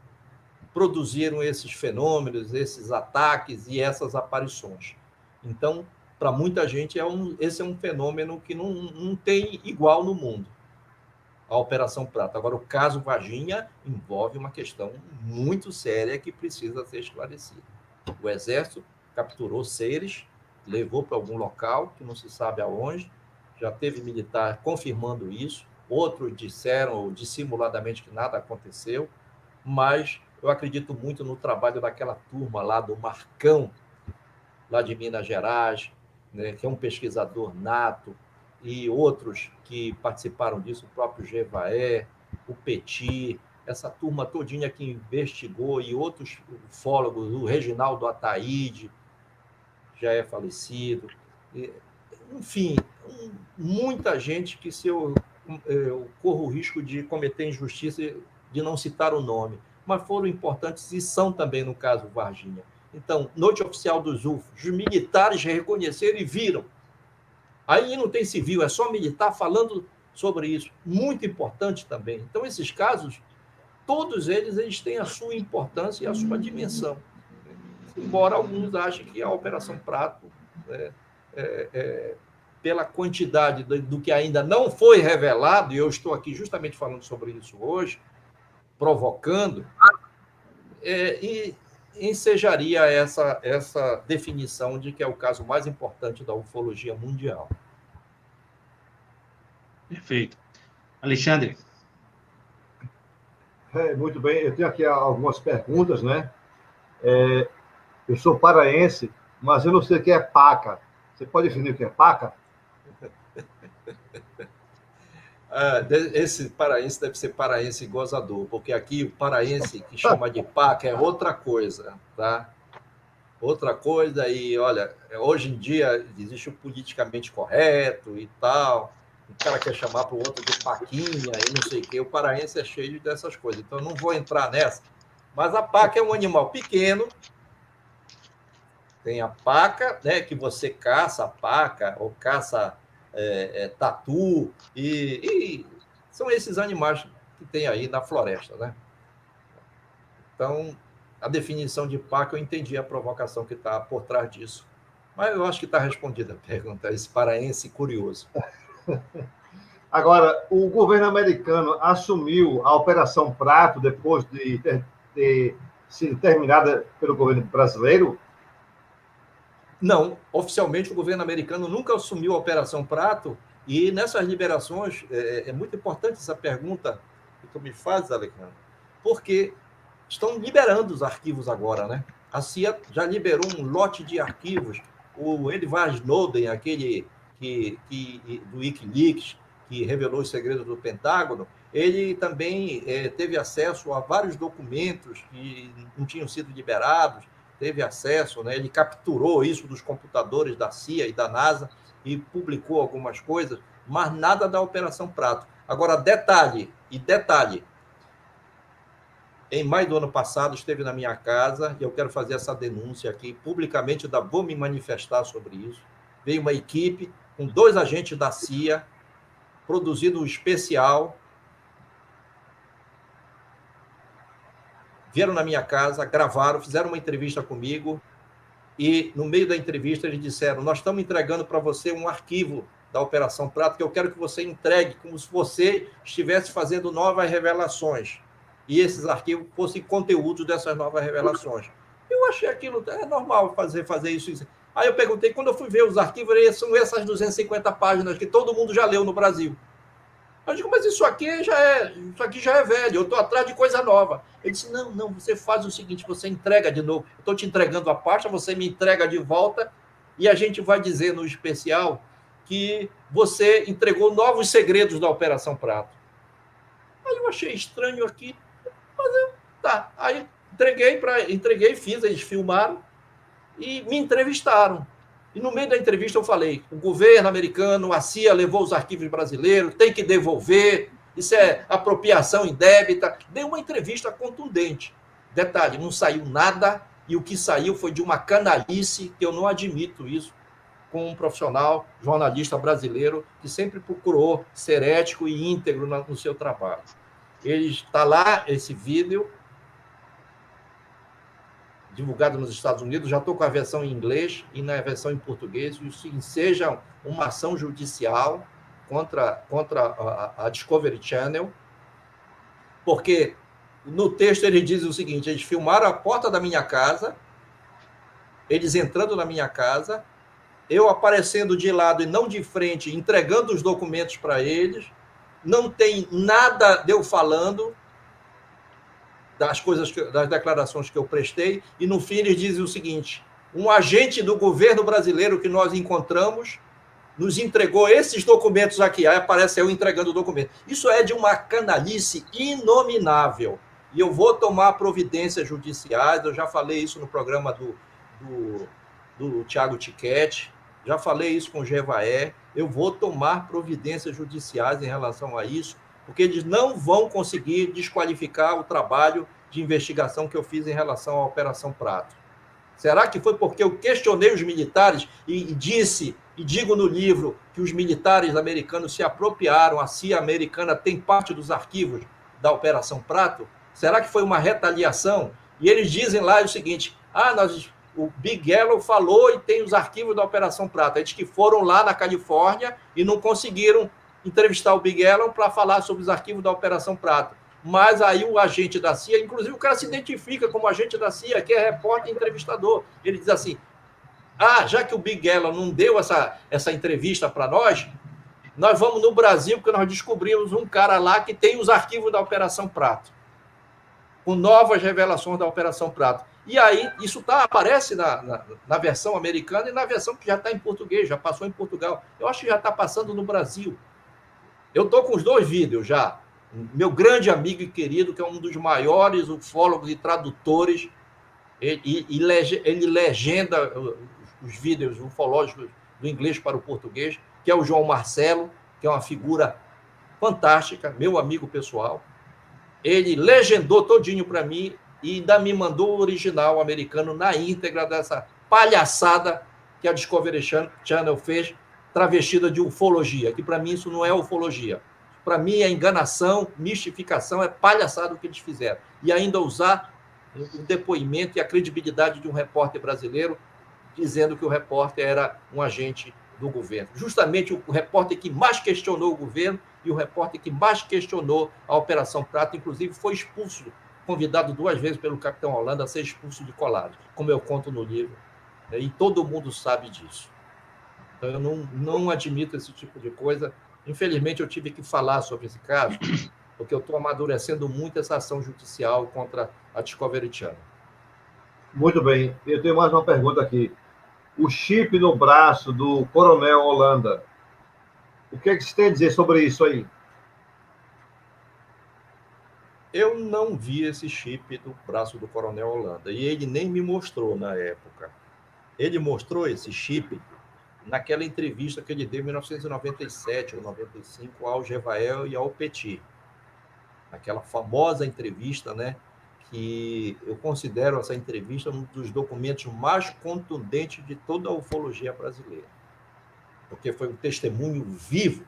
produziram esses fenômenos, esses ataques e essas aparições. Então, para muita gente, esse é um fenômeno que não tem igual no mundo, a Operação Prato. Agora, o caso Varginha envolve uma questão muito séria que precisa ser esclarecida. O Exército capturou seres, levou para algum local, que não se sabe aonde, já teve militar confirmando isso, outros disseram dissimuladamente que nada aconteceu, mas eu acredito muito no trabalho daquela turma lá do Marcão, lá de Minas Gerais, né, que é um pesquisador nato, e outros que participaram disso, o próprio Jevaé, o Petit, essa turma todinha que investigou, e outros ufólogos, o Reginaldo Ataíde, já é falecido, enfim, muita gente que se eu corro o risco de cometer injustiça de não citar o nome, mas foram importantes e são também no caso Varginha. Então, noite oficial dos UFOs, os militares reconheceram e viram. Aí não tem civil, é só militar falando sobre isso. Muito importante também. Então, esses casos, todos eles têm a sua importância e a sua dimensão. Embora alguns achem que a Operação Prato, pela quantidade do que ainda não foi revelado, e eu estou aqui justamente falando sobre isso hoje, provocando, e ensejaria essa definição de que é o caso mais importante da ufologia mundial. Perfeito. Alexandre. Muito bem, eu tenho aqui algumas perguntas, né? Eu sou paraense, mas eu não sei o que é paca. Você pode definir o que é paca? Esse paraense deve ser paraense gozador, porque aqui o paraense que chama de paca é outra coisa, tá? Outra coisa, e olha, hoje em dia existe o politicamente correto e tal, o cara quer chamar para o outro de paquinha e não sei o quê, o paraense é cheio dessas coisas, então eu não vou entrar nessa, mas a paca é um animal pequeno, tem a paca, né, que você caça a paca ou caça tatu, e são esses animais que tem aí na floresta, né? Então, a definição de paca, eu entendi a provocação que está por trás disso. Mas eu acho que está respondida a pergunta, esse paraense curioso. Agora, o governo americano assumiu a Operação Prato depois de ter sido terminada pelo governo brasileiro? Não, oficialmente o governo americano nunca assumiu a Operação Prato, e nessas liberações, é muito importante essa pergunta que tu me fazes, Alexandre, porque estão liberando os arquivos agora, né? A CIA já liberou um lote de arquivos, o Edward Snowden, aquele do Wikileaks, que revelou os segredos do Pentágono, ele também teve acesso a vários documentos que não tinham sido liberados, teve acesso, né? Ele capturou isso dos computadores da CIA e da NASA e publicou algumas coisas, mas nada da Operação Prato. Agora, detalhe, em maio do ano passado, esteve na minha casa, e eu quero fazer essa denúncia aqui, publicamente, vou me manifestar sobre isso. Veio uma equipe com 2 agentes da CIA, produzindo um especial, vieram na minha casa, gravaram, fizeram uma entrevista comigo, e no meio da entrevista eles disseram: nós estamos entregando para você um arquivo da Operação Prato, que eu quero que você entregue como se você estivesse fazendo novas revelações, e esses arquivos fossem conteúdo dessas novas revelações. Eu achei aquilo, normal fazer isso. Aí eu perguntei, quando eu fui ver os arquivos, são essas 250 páginas que todo mundo já leu no Brasil. Eu digo, mas isso aqui já é velho, eu estou atrás de coisa nova. Ele disse, não, você faz o seguinte, você entrega de novo, eu estou te entregando a pasta, você me entrega de volta, e a gente vai dizer no especial que você entregou novos segredos da Operação Prato. Aí eu achei estranho aqui, mas tá. Aí entreguei, fiz, eles filmaram e me entrevistaram. E no meio da entrevista eu falei, o governo americano, a CIA levou os arquivos brasileiros, tem que devolver, isso é apropriação indébita. Dei uma entrevista contundente. Detalhe, não saiu nada, e o que saiu foi de uma canalice, que eu não admito isso, com um profissional, jornalista brasileiro, que sempre procurou ser ético e íntegro no seu trabalho. Ele está lá, esse vídeo, divulgado nos Estados Unidos, já estou com a versão em inglês e na versão em português, e seja uma ação judicial contra a Discovery Channel, porque no texto ele diz o seguinte: eles filmaram a porta da minha casa, eles entrando na minha casa, eu aparecendo de lado e não de frente, entregando os documentos para eles, não tem nada de eu falando das declarações que eu prestei, e no fim eles dizem o seguinte: um agente do governo brasileiro que nós encontramos nos entregou esses documentos aqui. Aí aparece eu entregando o documento. Isso é de uma canalice inominável, e eu vou tomar providências judiciais. Eu já falei isso no programa do Tiago Tiquete, já falei isso com o Jevaé. Eu vou tomar providências judiciais em relação a isso, porque eles não vão conseguir desqualificar o trabalho de investigação que eu fiz em relação à Operação Prato. Será que foi porque eu questionei os militares e digo no livro que os militares americanos se apropriaram, a CIA americana tem parte dos arquivos da Operação Prato? Será que foi uma retaliação? E eles dizem lá o seguinte: o Big Yellow falou e tem os arquivos da Operação Prato. Eles que foram lá na Califórnia e não conseguiram entrevistar o Big Yellow para falar sobre os arquivos da Operação Prato. Mas aí o agente da CIA, inclusive o cara se identifica como agente da CIA, que é repórter e entrevistador. Ele diz assim: já que o Big Yellow não deu essa entrevista para nós vamos no Brasil, porque nós descobrimos um cara lá que tem os arquivos da Operação Prato, com novas revelações da Operação Prato. E aí, isso aparece na versão americana e na versão que já está em português, já passou em Portugal. Eu acho que já está passando no Brasil. Eu estou com os 2 vídeos já. Meu grande amigo e querido, que é um dos maiores ufólogos e tradutores, ele legenda os vídeos ufológicos do inglês para o português, que é o João Marcelo, que é uma figura fantástica, meu amigo pessoal. Ele legendou todinho para mim e ainda me mandou o original americano na íntegra dessa palhaçada que a Discovery Channel fez, travestida de ufologia, que para mim isso não é ufologia. Para mim é enganação, mistificação, é palhaçada o que eles fizeram. E ainda usar o depoimento e a credibilidade de um repórter brasileiro, dizendo que o repórter era um agente do governo. Justamente o repórter que mais questionou o governo e o repórter que mais questionou a Operação Prato, inclusive foi expulso, convidado 2 vezes pelo capitão Holanda a ser expulso de Colares, como eu conto no livro, e todo mundo sabe disso. Então, eu não admito esse tipo de coisa. Infelizmente, eu tive que falar sobre esse caso, porque eu estou amadurecendo muito essa ação judicial contra a Discovery Channel. Muito bem. Eu tenho mais uma pergunta aqui. O chip no braço do Coronel Holanda O que é que você tem a dizer sobre isso aí? Eu não vi esse chip do braço do Coronel Holanda, e ele nem me mostrou na época. Ele mostrou esse chip naquela entrevista que ele deu em 1997 ou 95 ao Gevael e ao Petit. Aquela famosa entrevista, né? Que eu considero essa entrevista um dos documentos mais contundentes de toda a ufologia brasileira. Porque foi um testemunho vivo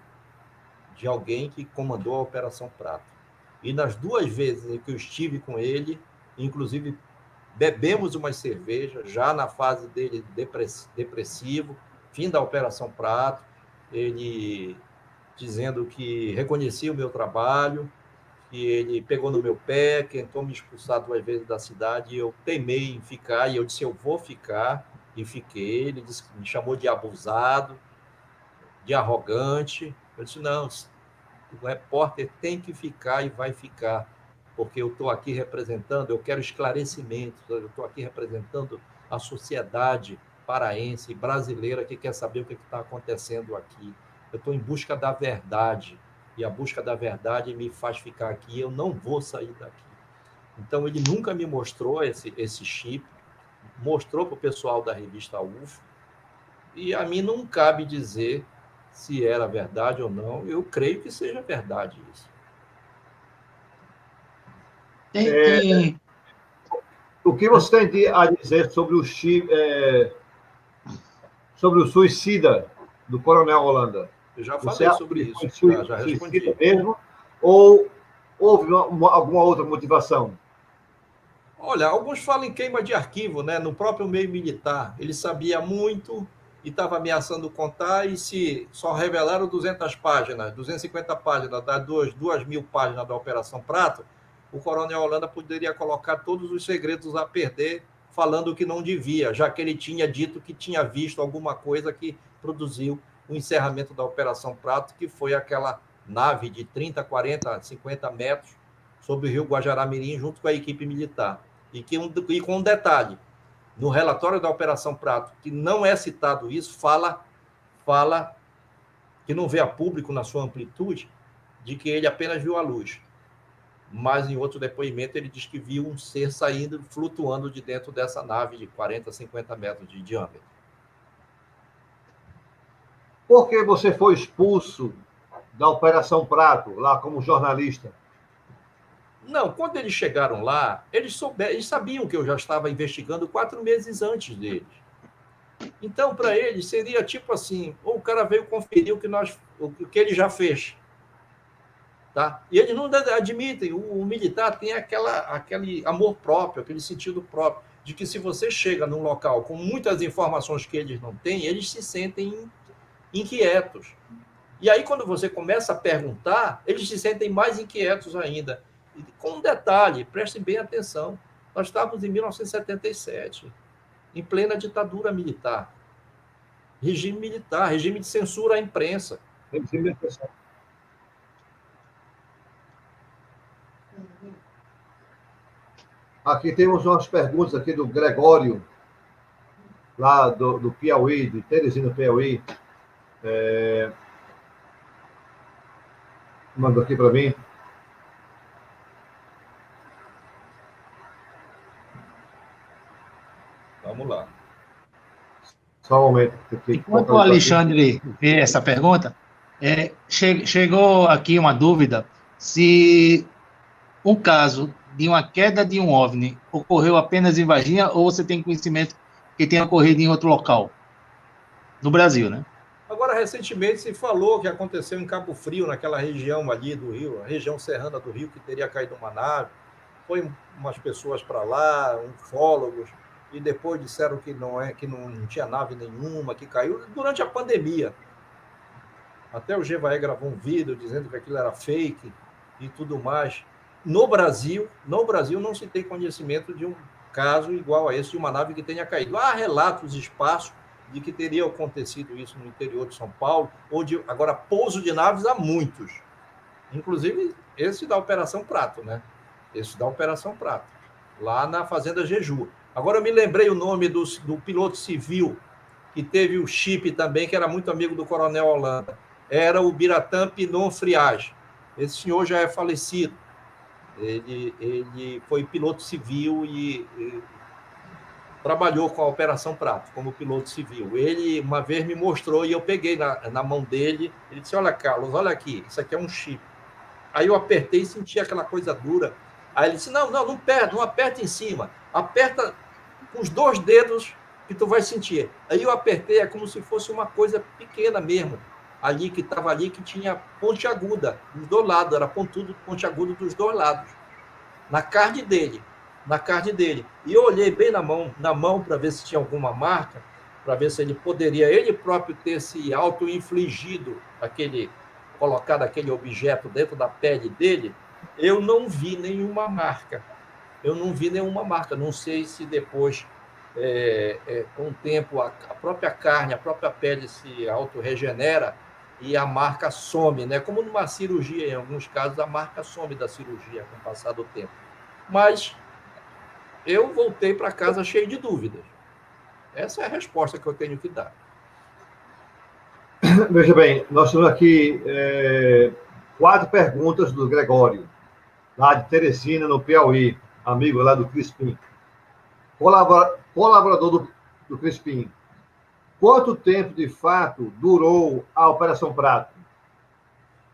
de alguém que comandou a Operação Prato. E nas 2 vezes em que eu estive com ele, inclusive bebemos uma cerveja, já na fase dele depressivo, fim da Operação Prato, ele dizendo que reconhecia o meu trabalho, que ele pegou no meu pé, tentou me expulsar 2 vezes da cidade, e eu teimei em ficar, e eu disse, eu vou ficar, e fiquei. Ele disse, me chamou de abusado, de arrogante. Eu disse, não, o repórter tem que ficar e vai ficar, porque eu estou aqui representando, eu quero esclarecimentos, eu estou aqui representando a sociedade paraense, brasileira, que quer saber o que está acontecendo aqui. Eu estou em busca da verdade, e a busca da verdade me faz ficar aqui, eu não vou sair daqui. Então, ele nunca me mostrou esse chip, mostrou para o pessoal da revista UFO, e a mim não cabe dizer se era verdade ou não. Eu creio que seja verdade isso. O que você tem a dizer sobre o chip, sobre o suicida do Coronel Holanda? Eu já falei sobre isso, já respondi. Mesmo, ou houve alguma outra motivação? Olha, alguns falam em queima de arquivo, né? No próprio meio militar. Ele sabia muito e estava ameaçando contar, e se só revelaram 200 páginas, 250 páginas das 2.000 páginas da Operação Prato, o Coronel Holanda poderia colocar todos os segredos a perder, falando o que não devia, já que ele tinha dito que tinha visto alguma coisa que produziu o encerramento da Operação Prato, que foi aquela nave de 30, 40, 50 metros sobre o rio Guajará-Mirim, junto com a equipe militar. E com um detalhe, no relatório da Operação Prato, que não é citado isso, fala que não vê a público na sua amplitude, de que ele apenas viu a luz. Mas em outro depoimento ele diz que viu um ser saindo, flutuando de dentro dessa nave de 40, 50 metros de diâmetro. Por que você foi expulso da Operação Prato, lá como jornalista? Não, quando eles chegaram lá, eles sabiam que eu já estava investigando 4 meses antes deles. Então, para eles, seria tipo assim, o cara veio conferir o que ele já fez. Tá? E eles não admitem, o militar tem aquele amor próprio, aquele sentido próprio, de que se você chega num local com muitas informações que eles não têm, eles se sentem inquietos. E aí, quando você começa a perguntar, eles se sentem mais inquietos ainda. E com um detalhe, prestem bem atenção, nós estávamos em 1977, em plena ditadura militar, regime de censura à imprensa. Regime de censura. Aqui temos umas perguntas aqui do Gregório, lá do Piauí, de Teresina, Piauí. Mandou aqui para mim. Vamos lá. Só um momento. Enquanto o Alexandre vê essa pergunta, chegou aqui uma dúvida se um caso de uma queda de um OVNI ocorreu apenas em Varginha ou você tem conhecimento que tenha ocorrido em outro local? No Brasil, né? Agora, recentemente, se falou que aconteceu em Cabo Frio, naquela região ali do Rio, a região serrana do Rio, que teria caído uma nave. Foi umas pessoas para lá, ufólogos, e depois disseram que não tinha nave nenhuma, que caiu durante a pandemia. Até o Gevaé gravou um vídeo dizendo que aquilo era fake e tudo mais. No Brasil não se tem conhecimento de um caso igual a esse, de uma nave que tenha caído. Há relatos esparsos de que teria acontecido isso no interior de São Paulo, agora, pouso de naves há muitos. Inclusive, esse da Operação Prato, né? Esse da Operação Prato, lá na Fazenda Jeju. Agora, eu me lembrei o nome do piloto civil, que teve o chip também, que era muito amigo do Coronel Holanda. era o Biratã Pinon Friage. Esse senhor já é falecido. Ele foi piloto civil e trabalhou com a Operação Prato, como piloto civil. Ele, uma vez, me mostrou e eu peguei na mão dele. Ele disse, olha, Carlos, olha aqui, isso aqui é um chip. Aí eu apertei e senti aquela coisa dura. Aí ele disse, não aperta em cima. Aperta com os 2 dedos que tu vai sentir. Aí eu apertei, é como se fosse uma coisa pequena mesmo. Ali, que estava ali, que tinha ponte aguda dos 2 lados. Era pontudo, ponte agudo dos 2 lados. Na carne dele. E eu olhei bem na mão para ver se tinha alguma marca, para ver se ele poderia, ele próprio, ter se auto-infligido colocado aquele objeto dentro da pele dele. Eu não vi nenhuma marca. Não sei se depois, com o tempo, a própria carne, a própria pele se auto-regenera e a marca some, né? Como numa cirurgia, em alguns casos, a marca some da cirurgia com o passar do tempo. Mas eu voltei para casa cheio de dúvidas. Essa é a resposta que eu tenho que dar. Veja bem, nós temos aqui 4 perguntas do Gregório, lá de Teresina, no Piauí, amigo lá do Crispim. Colaborador do Crispim. Quanto tempo, de fato, durou a Operação Prato?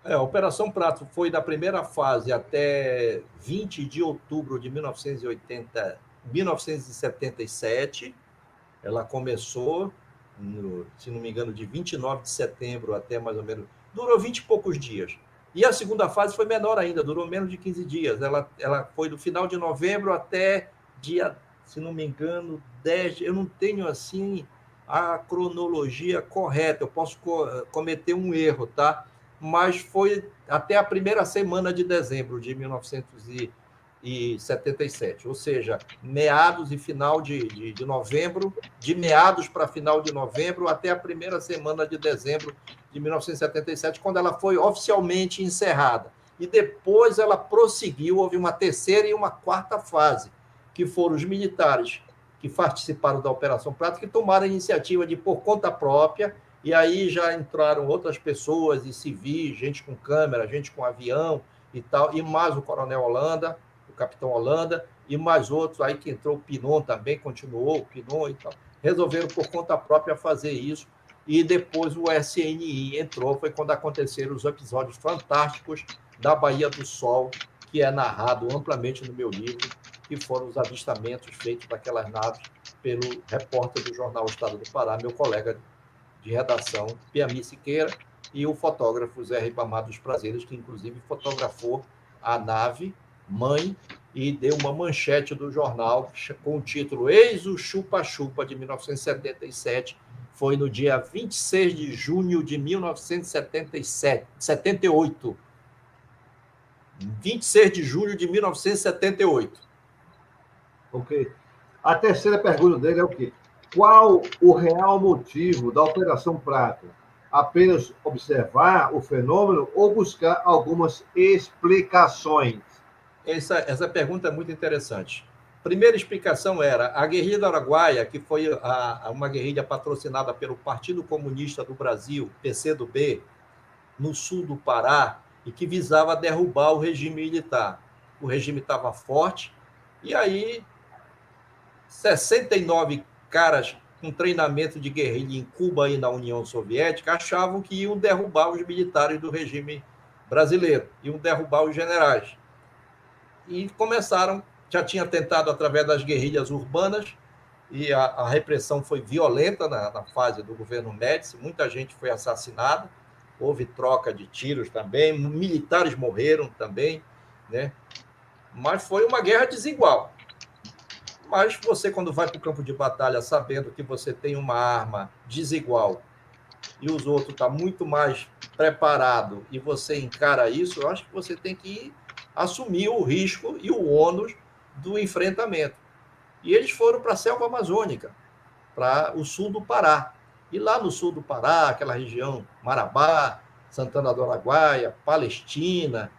A Operação Prato foi da primeira fase até 20 de outubro de 1977. Ela começou, se não me engano, de 29 de setembro até mais ou menos... Durou 20 e poucos dias. E a segunda fase foi menor ainda, durou menos de 15 dias. Ela foi do final de novembro até dia, se não me engano, 10... Eu não tenho, assim, a cronologia correta. Eu posso cometer um erro, tá? Mas foi até a primeira semana de dezembro de 1977, ou seja, meados e final de novembro, de meados para final de novembro até a primeira semana de dezembro de 1977, quando ela foi oficialmente encerrada. E depois ela prosseguiu, houve uma terceira e uma quarta fase, que foram os militares que participaram da Operação Prato, que tomaram a iniciativa de, por conta própria, e aí já entraram outras pessoas, e civis, gente com câmera, gente com avião e tal, e mais o coronel Holanda, o capitão Holanda, e mais outros, aí que entrou o Pinon também, continuou o Pinon e tal. Resolveram por conta própria fazer isso, e depois o SNI entrou, foi quando aconteceram os episódios fantásticos da Baía do Sol, que é narrado amplamente no meu livro, que foram os avistamentos feitos daquelas naves pelo repórter do jornal Estado do Pará, meu colega de redação, Piami Siqueira, e o fotógrafo Zé Ribamar dos Prazeres, que inclusive fotografou a nave mãe e deu uma manchete do jornal com o título Eis o Chupa-Chupa, de 1977. Foi no dia 26 de junho de 1978. 26 de julho de 1978. Ok. A terceira pergunta dele é o quê? Qual o real motivo da Operação Prato? Apenas observar o fenômeno ou buscar algumas explicações? Essa pergunta é muito interessante. Primeira explicação era a guerrilha do Araguaia, que foi uma guerrilha patrocinada pelo Partido Comunista do Brasil, PCdoB, no sul do Pará, e que visava derrubar o regime militar. O regime estava forte, e aí 69 caras com treinamento de guerrilha em Cuba e na União Soviética achavam que iam derrubar os militares do regime brasileiro, iam derrubar os generais. E começaram, já tinha tentado através das guerrilhas urbanas, e a repressão foi violenta na fase do governo Médici, muita gente foi assassinada, houve troca de tiros também, militares morreram também, né? Mas foi uma guerra desigual. Mas você, quando vai para o campo de batalha sabendo que você tem uma arma desigual e os outros estão muito mais preparados e você encara isso, eu acho que você tem que assumir o risco e o ônus do enfrentamento. E eles foram para a selva amazônica, para o sul do Pará. E lá no sul do Pará, aquela região, Marabá, Santana do Araguaia, Palestina,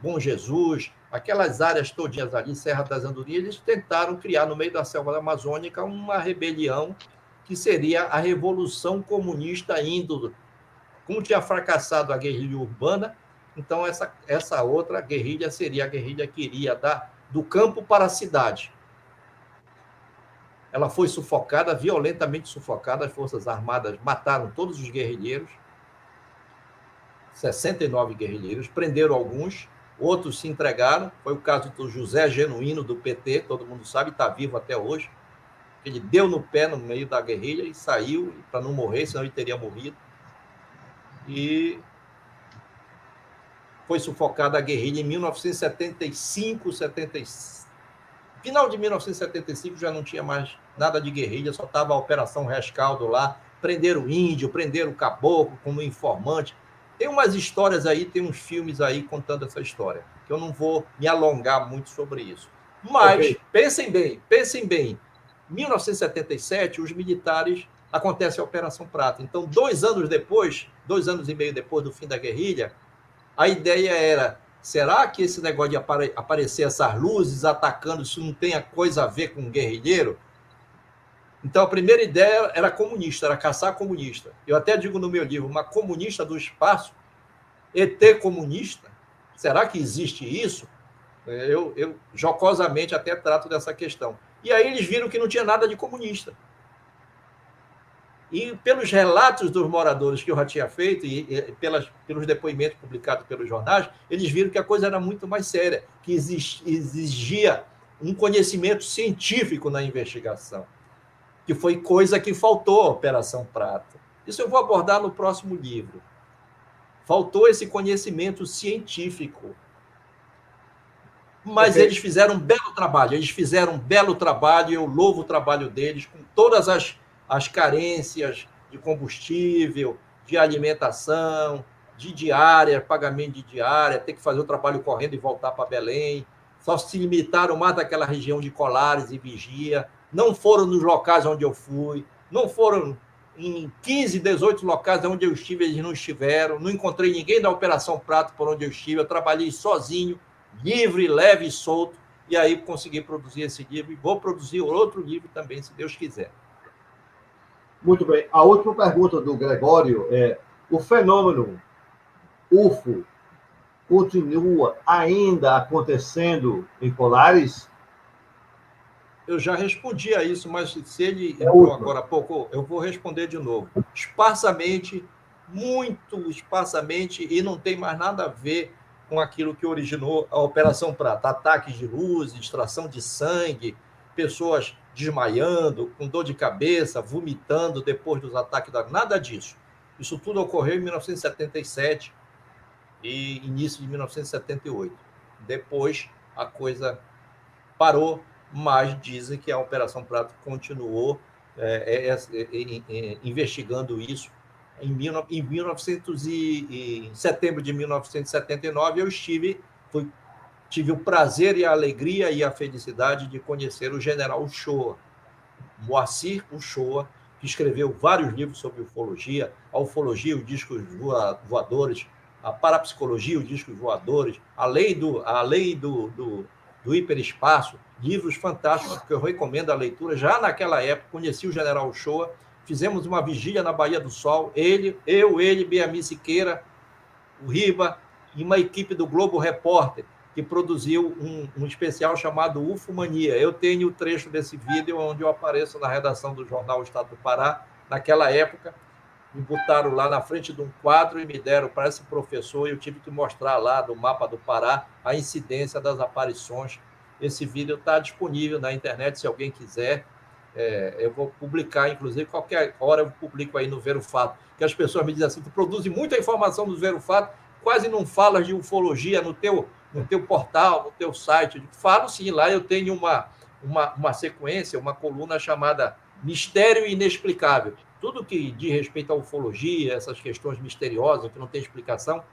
Bom Jesus, aquelas áreas todinhas ali, Serra das Andorinhas, eles tentaram criar no meio da selva amazônica uma rebelião que seria a Revolução Comunista Como tinha fracassado a guerrilha urbana, então essa outra guerrilha seria a guerrilha que iria do campo para a cidade. Ela foi sufocada, violentamente sufocada, as Forças Armadas mataram todos os guerrilheiros, 69 guerrilheiros, prenderam alguns, outros se entregaram, foi o caso do José Genuíno, do PT, todo mundo sabe, está vivo até hoje. Ele deu no pé no meio da guerrilha e saiu para não morrer, senão ele teria morrido. E foi sufocada a guerrilha em 1975, 76. Final de 1975 já não tinha mais nada de guerrilha, só estava a Operação Rescaldo lá. Prenderam o índio, prenderam o caboclo como informante. Tem umas histórias aí, tem uns filmes aí contando essa história, que eu não vou me alongar muito sobre isso. Mas, pensem bem. Em 1977, os militares, acontece a Operação Prata. Então, 2 anos depois, 2 anos e meio depois do fim da guerrilha, a ideia era, será que esse negócio de aparecer essas luzes atacando, isso não tem coisa a ver com um guerrilheiro? Então, a primeira ideia era comunista, era caçar comunista. Eu até digo no meu livro, uma comunista do espaço, ET comunista, será que existe isso? Eu jocosamente até trato dessa questão. E aí eles viram que não tinha nada de comunista. E pelos relatos dos moradores que eu já tinha feito, e pelos depoimentos publicados pelos jornais, eles viram que a coisa era muito mais séria, que exigia um conhecimento científico na investigação, que foi coisa que faltou à Operação Prata. Isso eu vou abordar no próximo livro. Faltou esse conhecimento científico. Mas eles fizeram um belo trabalho, e eu louvo o trabalho deles, com todas as carências de combustível, de alimentação, de diária, pagamento de diária, ter que fazer o trabalho correndo e voltar para Belém. Só se limitaram mais daquela região de Colares e Vigia, não foram nos locais onde eu fui, não foram em 15, 18 locais onde eu estive, eles não estiveram, não encontrei ninguém da Operação Prato por onde eu estive, eu trabalhei sozinho, livre, leve e solto, e aí consegui produzir esse livro, e vou produzir outro livro também, se Deus quiser. Muito bem. A última pergunta do Gregório é: o fenômeno UFO continua ainda acontecendo em Colares? Eu já respondi a isso, mas se ele entrou agora há pouco, eu vou responder de novo. Esparsamente, muito esparsamente, e não tem mais nada a ver com aquilo que originou a Operação Prata. Ataques de luz, extração de sangue, pessoas desmaiando, com dor de cabeça, vomitando depois dos ataques. Nada disso. Isso tudo ocorreu em 1977 e início de 1978. Depois, a coisa parou, mas dizem que a Operação Prato continuou investigando isso. Em setembro de 1979, eu tive o prazer e a alegria e a felicidade de conhecer o general Uchoa, Moacir Uchoa, que escreveu vários livros sobre ufologia, a ufologia, os discos voadores, a parapsicologia, os discos voadores, a lei do hiperespaço, livros fantásticos que eu recomendo a leitura. Já naquela época, conheci o general Uchoa, fizemos uma vigília na Baía do Sol, ele, Beami Siqueira, o Riba, e uma equipe do Globo Repórter, que produziu um especial chamado Ufomania. Eu tenho o trecho desse vídeo onde eu apareço na redação do jornal Estado do Pará. Naquela época, me botaram lá na frente de um quadro e me deram para esse professor, e eu tive que mostrar lá do mapa do Pará a incidência das aparições. Esse vídeo está disponível na internet, se alguém quiser. Eu vou publicar, inclusive, qualquer hora eu publico aí no Ver o Fato, que as pessoas me dizem assim: tu produz muita informação no Ver o Fato, quase não falas de ufologia no teu portal, no teu site. Eu falo sim, lá eu tenho uma sequência, uma coluna chamada Mistério Inexplicável. Tudo que diz respeito à ufologia, essas questões misteriosas, que não tem explicação,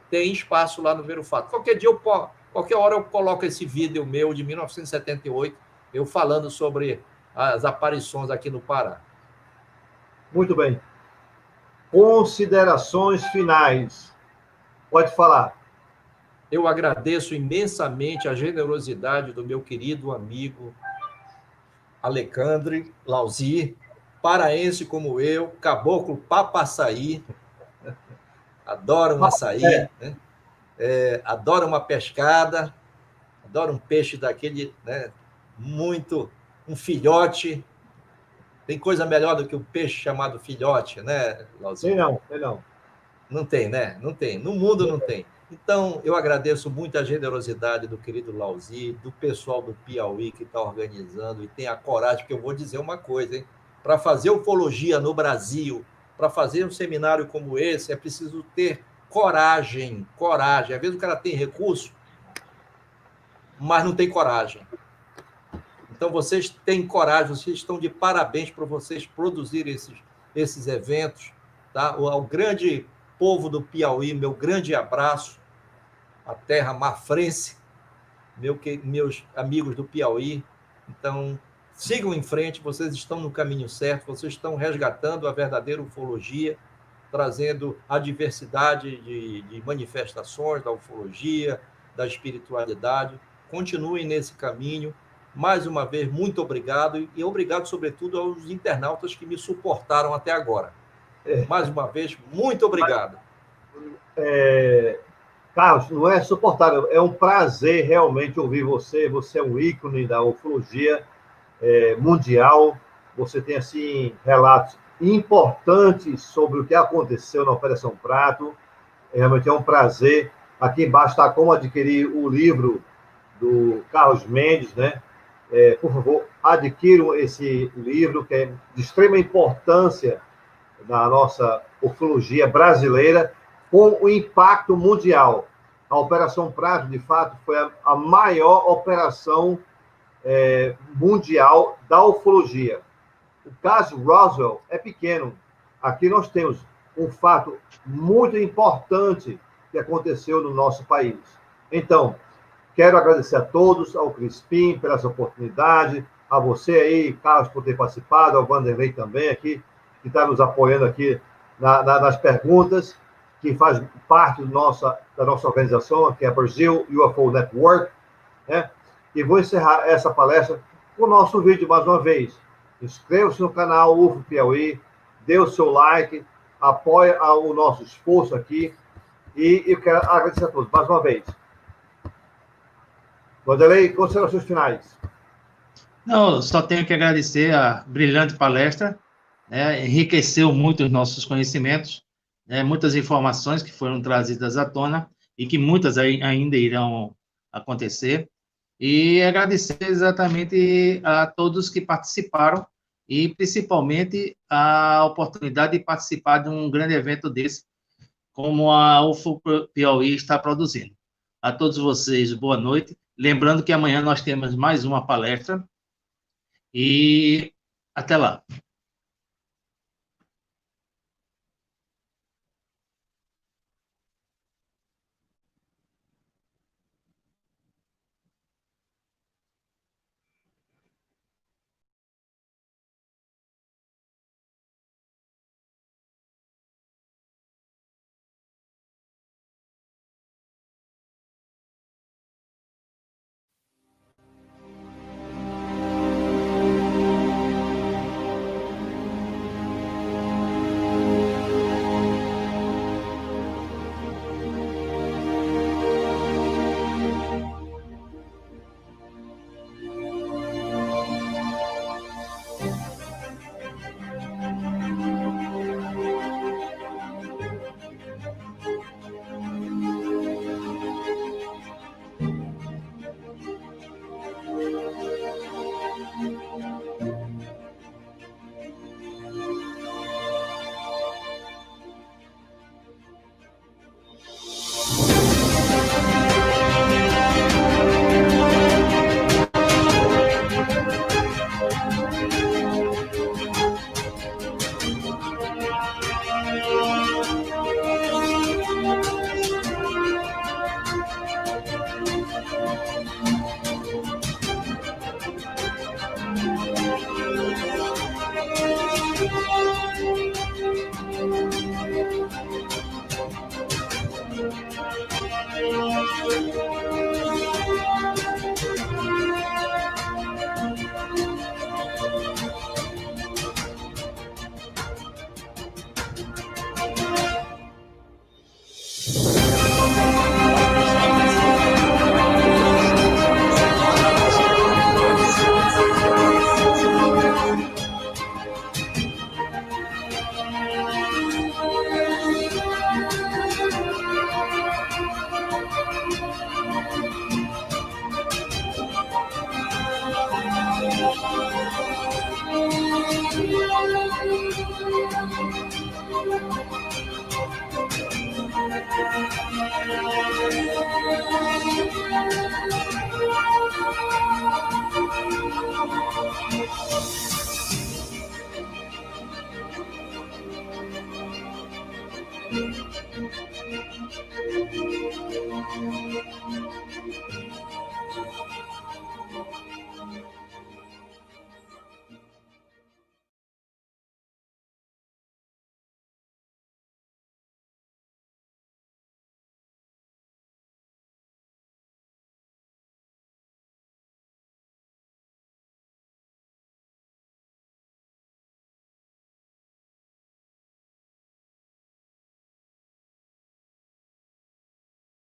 tem espaço lá no Ver o Fato. Qualquer hora eu coloco esse vídeo meu de 1978, eu falando sobre as aparições aqui no Pará. Muito bem. Considerações finais. Pode falar. Eu agradeço imensamente a generosidade do meu querido amigo Alexandre Lauzir, paraense como eu, caboclo Papaçaí, adora um açaí, né? Adora uma pescada, adora um peixe daquele, né? Muito, um filhote. Tem coisa melhor do que o peixe chamado filhote, né, Lauzinho? Tem não. Não tem, né? Não tem. No mundo não tem. Então, eu agradeço muito a generosidade do querido Lauzi, do pessoal do Piauí que está organizando e tem a coragem, porque eu vou dizer uma coisa, hein? Para fazer ufologia no Brasil, para fazer um seminário como esse, é preciso ter coragem, coragem. Às vezes o cara tem recurso, mas não tem coragem. Então, vocês têm coragem, vocês estão de parabéns por vocês produzirem esses eventos. Tá? Ao grande povo do Piauí, meu grande abraço, a terra mafrense, meus amigos do Piauí. Então, sigam em frente, vocês estão no caminho certo, vocês estão resgatando a verdadeira ufologia, trazendo a diversidade de manifestações da ufologia, da espiritualidade. Continuem nesse caminho. Mais uma vez, muito obrigado, e obrigado, sobretudo, aos internautas que me suportaram até agora. Mais uma vez, muito obrigado. Carlos, não é suportável, é um prazer realmente ouvir você. Você é um ícone da ufologia mundial. Você tem, assim, relatos importantes sobre o que aconteceu na Operação Prato. Realmente é um prazer. Aqui embaixo está como adquirir o livro do Carlos Mendes, né? Por favor, adquiram esse livro, que é de extrema importância na nossa ufologia brasileira, com o impacto mundial. A Operação Prato, de fato, foi a maior operação mundial da ufologia. O caso Roswell é pequeno. Aqui nós temos um fato muito importante que aconteceu no nosso país. Então, quero agradecer a todos, ao Crispim pela essa oportunidade, a você aí, Carlos, por ter participado, ao Vanderlei também aqui, que está nos apoiando aqui nas perguntas, que faz parte da nossa organização, que é a Brasil UFO Network, né? E vou encerrar essa palestra com o nosso vídeo mais uma vez. Inscreva-se no canal UFO Piauí, dê o seu like, apoie o nosso esforço aqui, e eu quero agradecer a todos mais uma vez. Vanderlei, considerações finais. Não, só tenho que agradecer a brilhante palestra, né? Enriqueceu muito os nossos conhecimentos, né? Muitas informações que foram trazidas à tona e que muitas ainda irão acontecer. E agradecer exatamente a todos que participaram e principalmente a oportunidade de participar de um grande evento desse, como a UFO Piauí está produzindo. A todos vocês, boa noite. Lembrando que amanhã nós temos mais uma palestra e até lá.